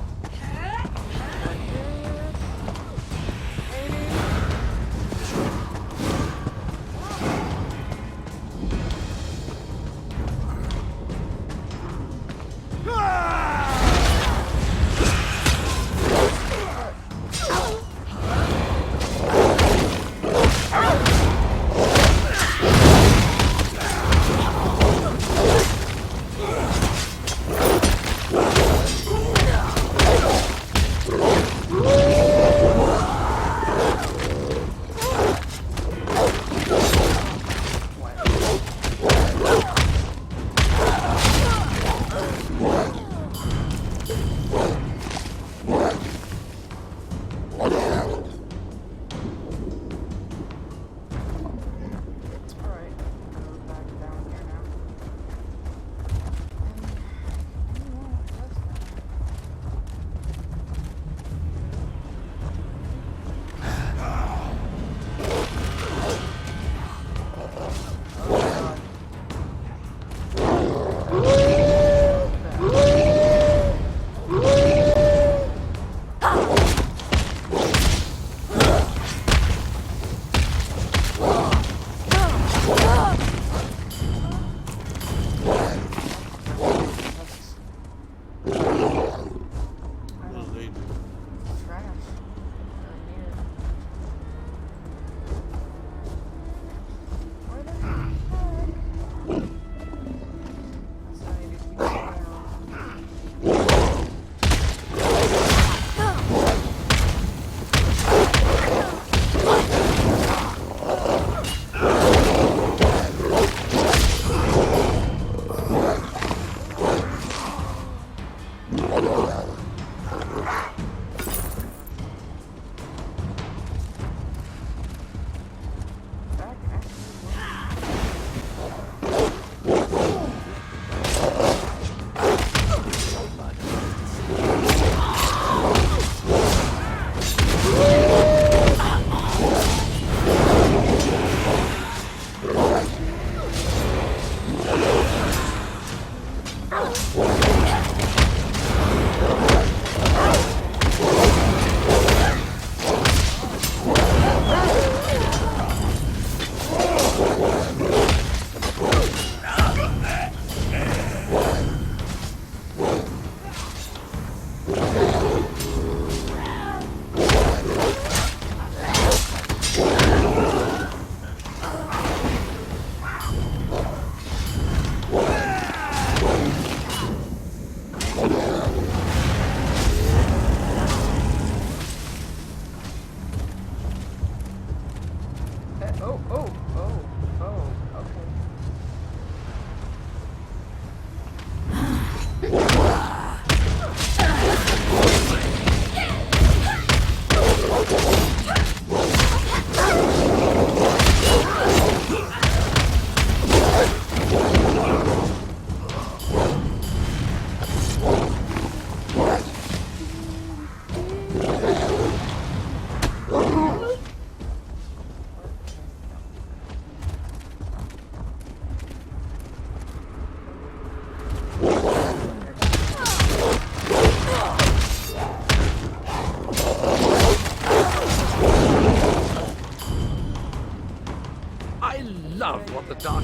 I love what the dark...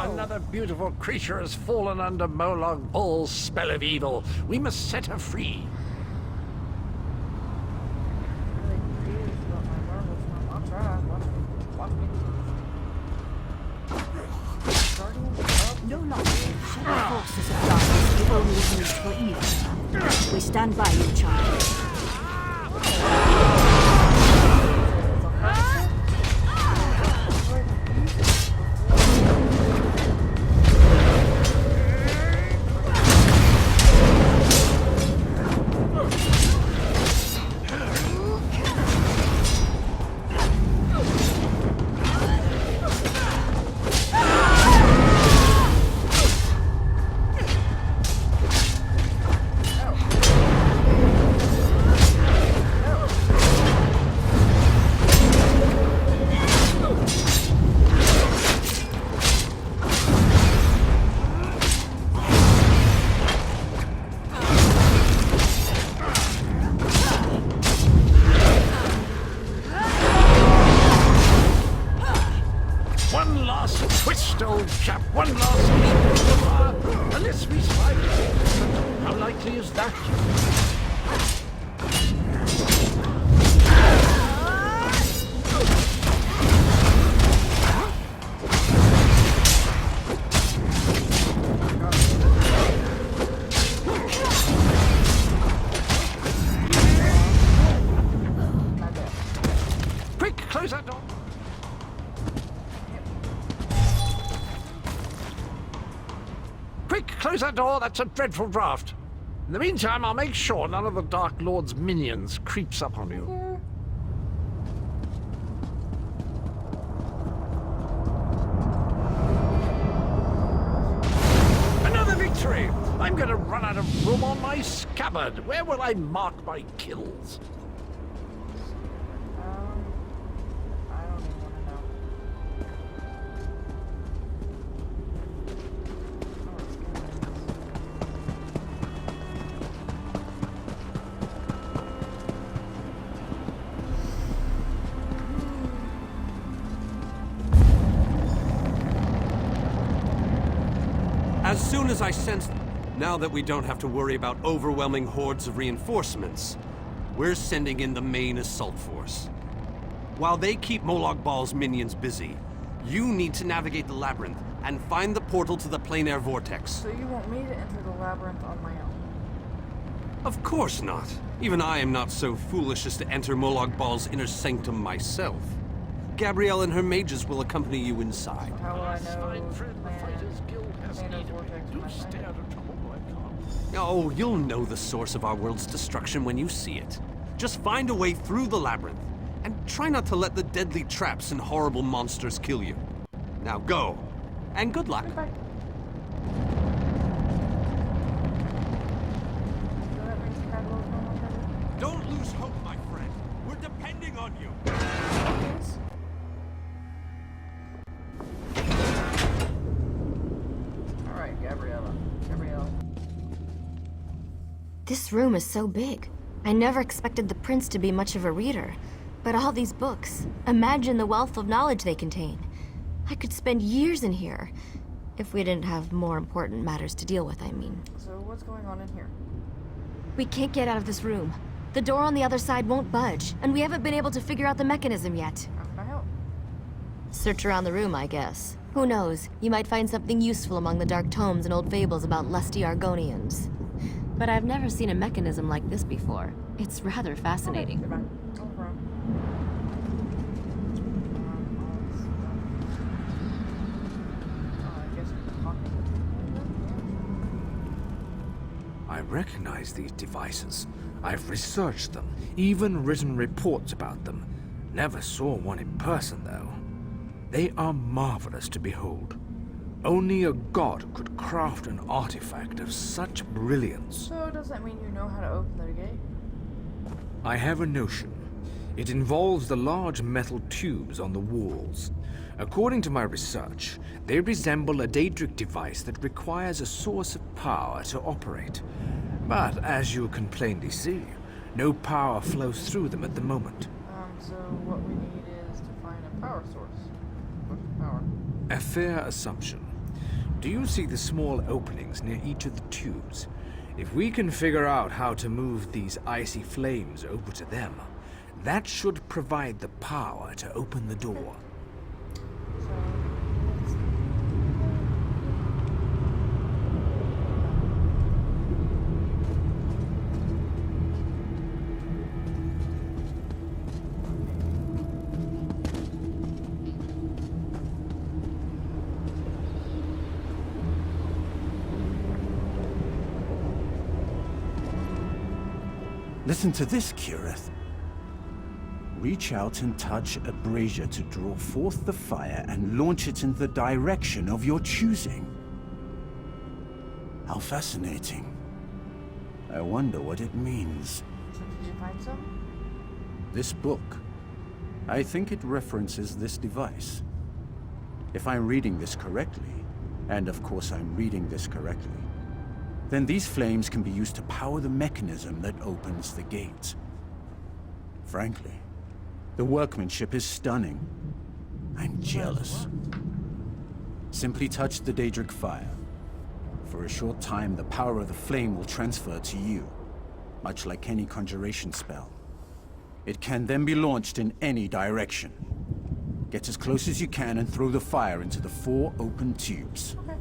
Another beautiful creature has fallen under Molag Bal's spell of evil. We must set her free. No longer shall the forces of darkness be only used for evil. We stand by you, child. One last twist, old chap. One last leap. Unless we survive. How likely is that? Quick, close that door. Quick, close that door. That's a dreadful draft. In the meantime, I'll make sure none of the Dark Lord's minions creeps up on you. Another victory! I'm gonna run out of room on my scabbard. Where will I mark my kills? I don't even want to know. As soon as I sensed... Now that we don't have to worry about overwhelming hordes of reinforcements, we're sending in the main assault force. While they keep Molag Bal's minions busy, you need to navigate the labyrinth and find the portal to the plain air vortex. So you want me to enter the labyrinth on my own? Of course not. Even I am not so foolish as to enter Molag Bal's inner sanctum myself. Gabrielle and her mages will accompany you inside. How will I know Oh, you'll know the source of our world's destruction when you see it. Just find a way through the labyrinth. And try not to let the deadly traps and horrible monsters kill you. Now go. And good luck. Bye. Don't lose hope, my friend. We're depending on you. Alright, Gabriella. This room is so big. I never expected the prince to be much of a reader. But all these books, imagine the wealth of knowledge they contain. I could spend years in here. If we didn't have more important matters to deal with, I mean. So what's going on in here? We can't get out of this room. The door on the other side won't budge, and we haven't been able to figure out the mechanism yet. How can I help? Search around the room, I guess. Who knows? You might find something useful among the dark tomes and old fables about lusty Argonians. But I've never seen a mechanism like this before. It's rather fascinating. Okay, no problem. I guess we can talk I recognize these devices. I've researched them, even written reports about them. Never saw one in person, though. They are marvelous to behold. Only a god could craft an artifact of such brilliance. So does that mean you know how to open the gate? I have a notion. It involves the large metal tubes on the walls. According to my research, they resemble a Daedric device that requires a source of power to operate. But as you can plainly see, no power flows through them at the moment. So what we need is to find a power source. What's the power? A fair assumption. Do you see the small openings near each of the tubes? If we can figure out how to move these icy flames over to them, that should provide the power to open the door. Listen to this, Kirith. Reach out and touch a brazier to draw forth the fire and launch it in the direction of your choosing. How fascinating. I wonder what it means. So did you find some? This book. I think it references this device. If I'm reading this correctly, and of course I'm reading this correctly, then these flames can be used to power the mechanism that opens the gates. Frankly, the workmanship is stunning. I'm jealous. Simply touch the Daedric fire. For a short time, the power of the flame will transfer to you, much like any conjuration spell. It can then be launched in any direction. Get as close as you can and throw the fire into the 4 open tubes. Okay.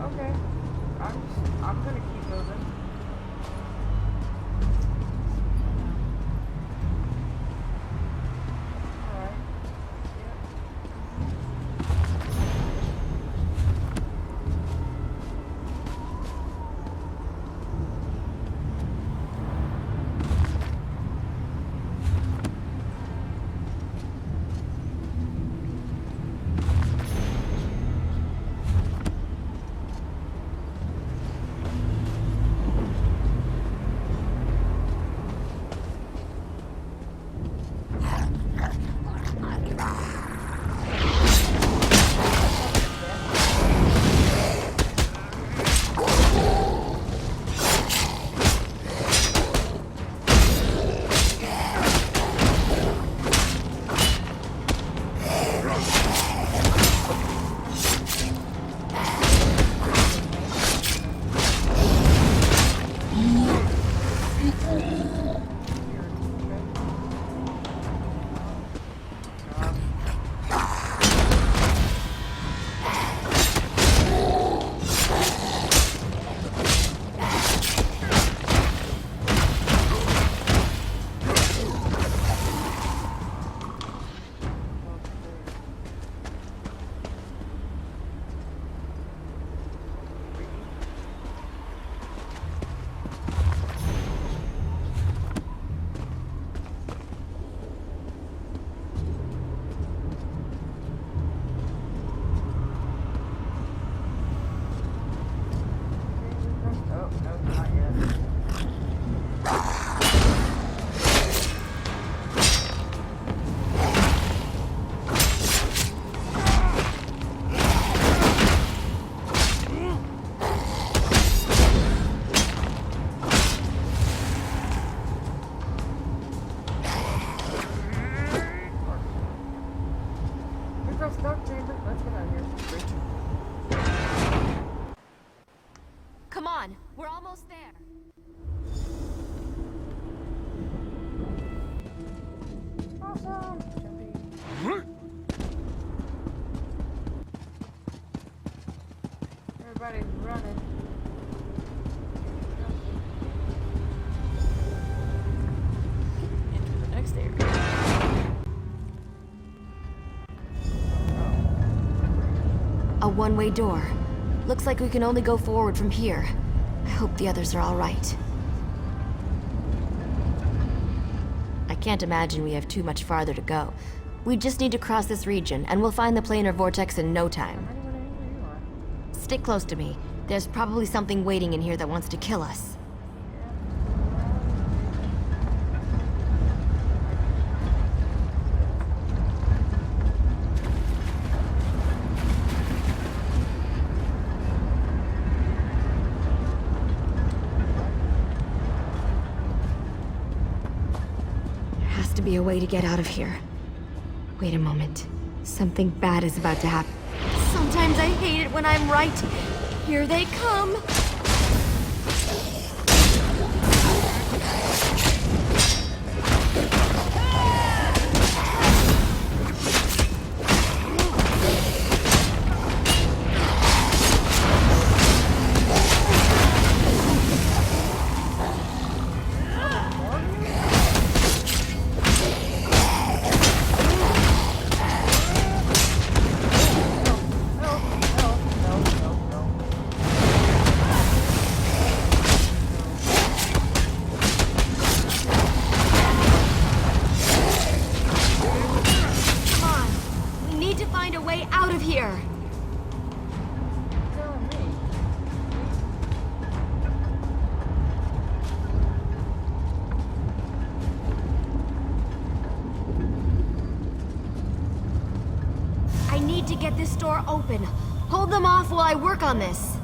Okay. I'm gonna keep moving. Alright. Come on, we're almost there. Awesome. Everybody's running. Into the next area. A one-way door. Looks like we can only go forward from here. I hope the others are all right. I can't imagine we have too much farther to go. We just need to cross this region, and we'll find the planar vortex in no time. Stick close to me. There's probably something waiting in here that wants to kill us. To be a way to get out of here. Wait a moment. Something bad is about to happen. Sometimes I hate it when I'm right. Here they come. To get this door open. Hold them off while I work on this.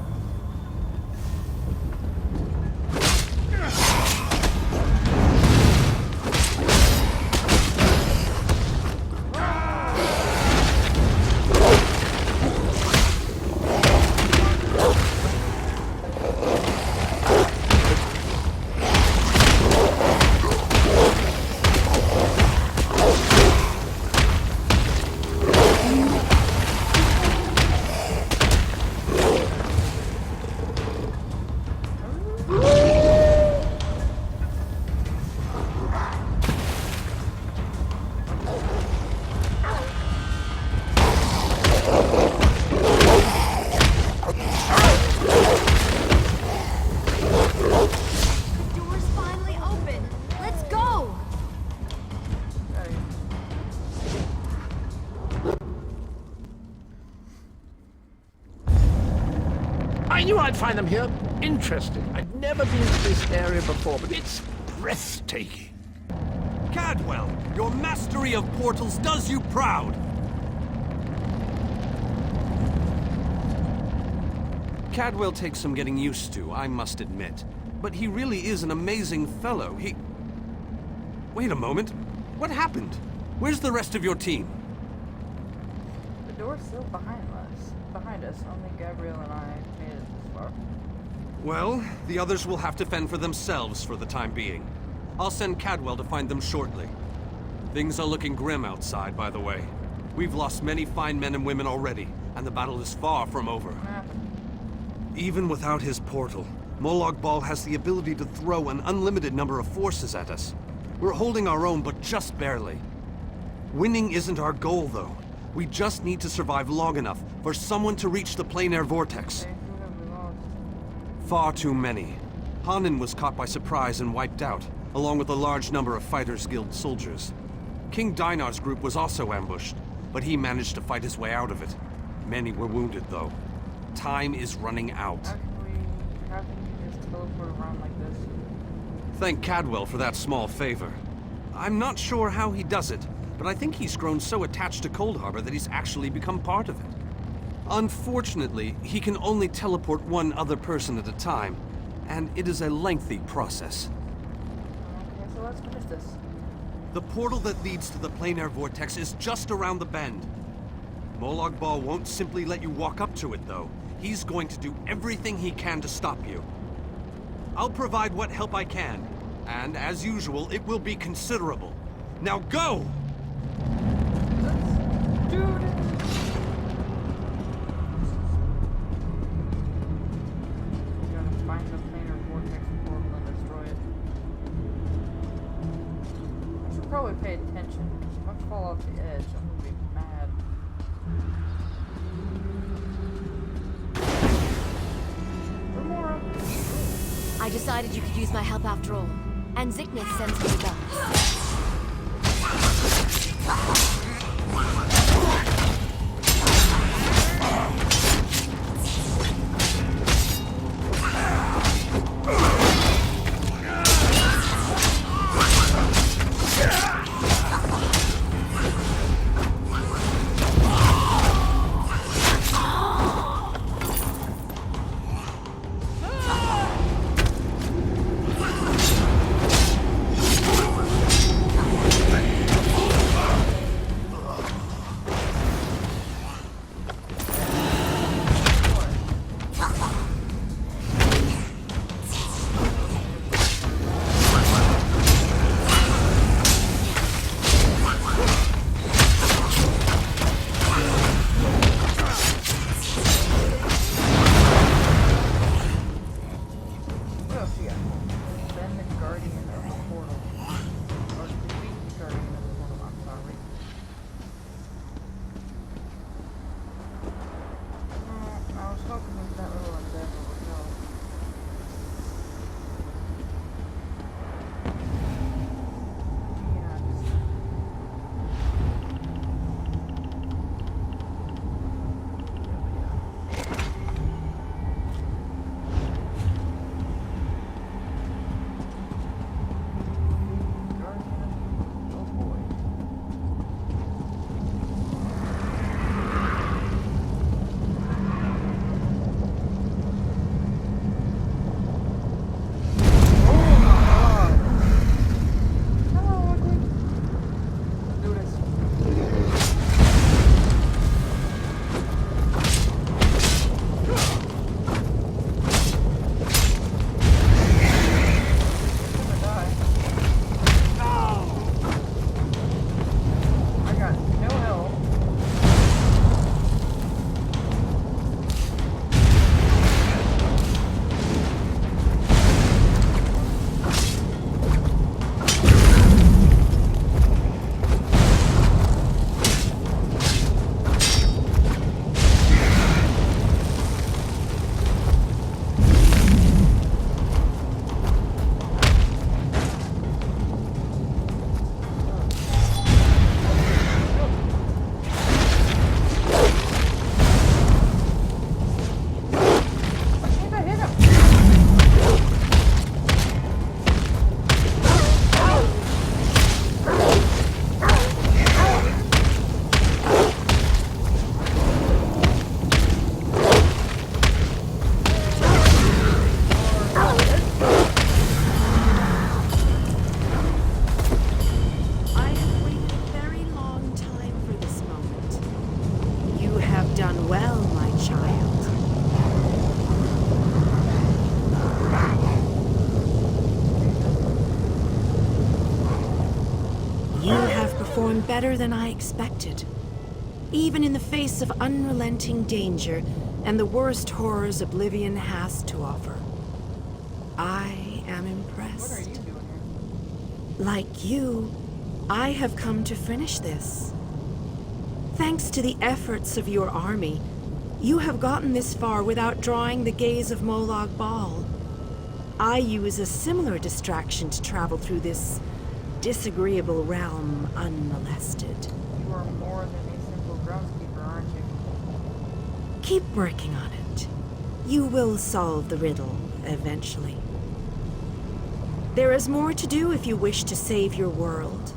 I'd find them here interesting. I'd never been to this area before, but it's breathtaking. Cadwell, your mastery of portals does you proud. Cadwell takes some getting used to, I must admit. But he really is an amazing fellow. Wait a moment. What happened? Where's the rest of your team? The door's still behind us. Only Gabriel and I made it this far. Well, the others will have to fend for themselves for the time being. I'll send Cadwell to find them shortly. Things are looking grim outside, by the way. We've lost many fine men and women already, and the battle is far from over. What happened? Even without his portal, Molag Bal has the ability to throw an unlimited number of forces at us. We're holding our own, but just barely. Winning isn't our goal, though. We just need to survive long enough for someone to reach the plain air vortex. Okay, who have we lost? Far too many. Hanan was caught by surprise and wiped out, along with a large number of Fighters Guild soldiers. King Dinar's group was also ambushed, but he managed to fight his way out of it. Many were wounded, though. Time is running out. How can you just teleport around like this? Thank Cadwell for that small favor. I'm not sure how he does it, but I think he's grown so attached to Cold Harbor that he's actually become part of it. Unfortunately, he can only teleport one other person at a time, and it is a lengthy process. Okay, so let's finish this. The portal that leads to the plain air vortex is just around the bend. Molag Bal won't simply let you walk up to it, though. He's going to do everything he can to stop you. I'll provide what help I can, and as usual, it will be considerable. Now go! Let's do this! We gotta find the planar vortex portal and destroy it. I should probably pay attention. If I fall off the edge, I'm gonna be mad. Remora! I decided you could use my help after all. And Ziknith sends me regards. done better than I expected. Even in the face of unrelenting danger and the worst horrors Oblivion has to offer. I am impressed. What are you doing here? Like you, I have come to finish this. Thanks to the efforts of your army, you have gotten this far without drawing the gaze of Molag Bal. I use a similar distraction to travel through this disagreeable realm unmolested. You are more than a simple groundskeeper, aren't you? Keep working on it. You will solve the riddle eventually. There is more to do if you wish to save your world.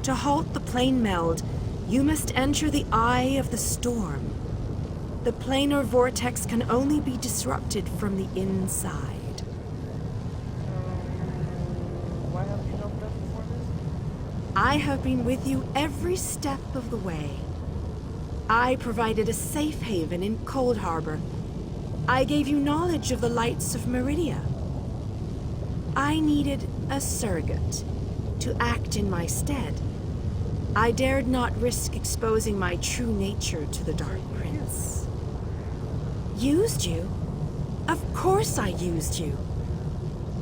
To halt the plane meld, you must enter the eye of the storm. The planar vortex can only be disrupted from the inside. Why haven't you helped us before this? I have been with you every step of the way. I provided a safe haven in Cold Harbor. I gave you knowledge of the lights of Meridia. I needed a surrogate to act in my stead. I dared not risk exposing my true nature to the Dark Prince. Used you? Of course I used you.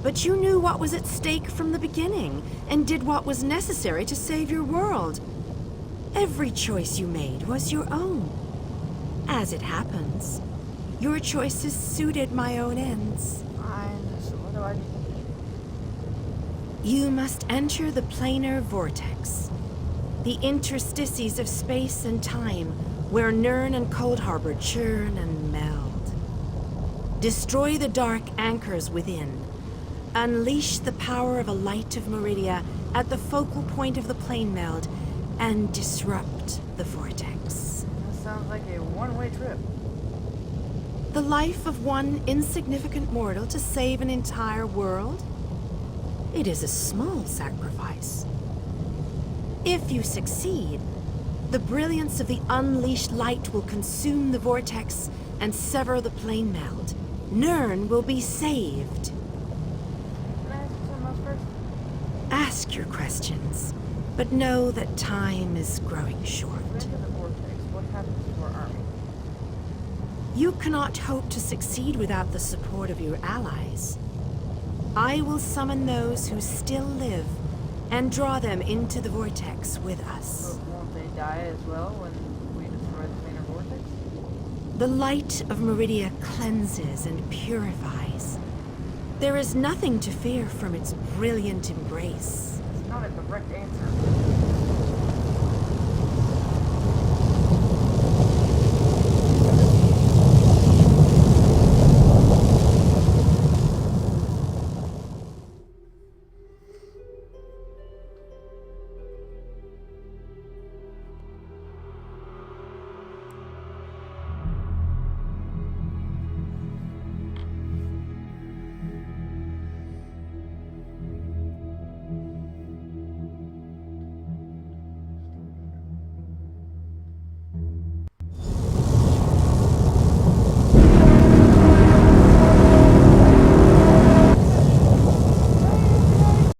But you knew what was at stake from the beginning, and did what was necessary to save your world. Every choice you made was your own. As it happens, your choices suited my own ends. Fine, so what do I do? You must enter the planar vortex, the interstices of space and time, where Nirn and Cold Harbor churn and meld. Destroy the dark anchors within. Unleash the power of a light of Meridia at the focal point of the plane meld, and disrupt the vortex. That sounds like a one-way trip. The life of one insignificant mortal to save an entire world? It is a small sacrifice. If you succeed, the brilliance of the unleashed light will consume the vortex and sever the plane meld. Nirn will be saved. Can I ask you something else first? Ask your questions, but know that time is growing short. If we enter the vortex, what happens to our army? You cannot hope to succeed without the support of your allies. I will summon those who still live and draw them into the vortex with us. But won't they die as well when we destroy the planar vortex? The light of Meridia cleanses and purifies. There is nothing to fear from its brilliant embrace. It's not a direct answer.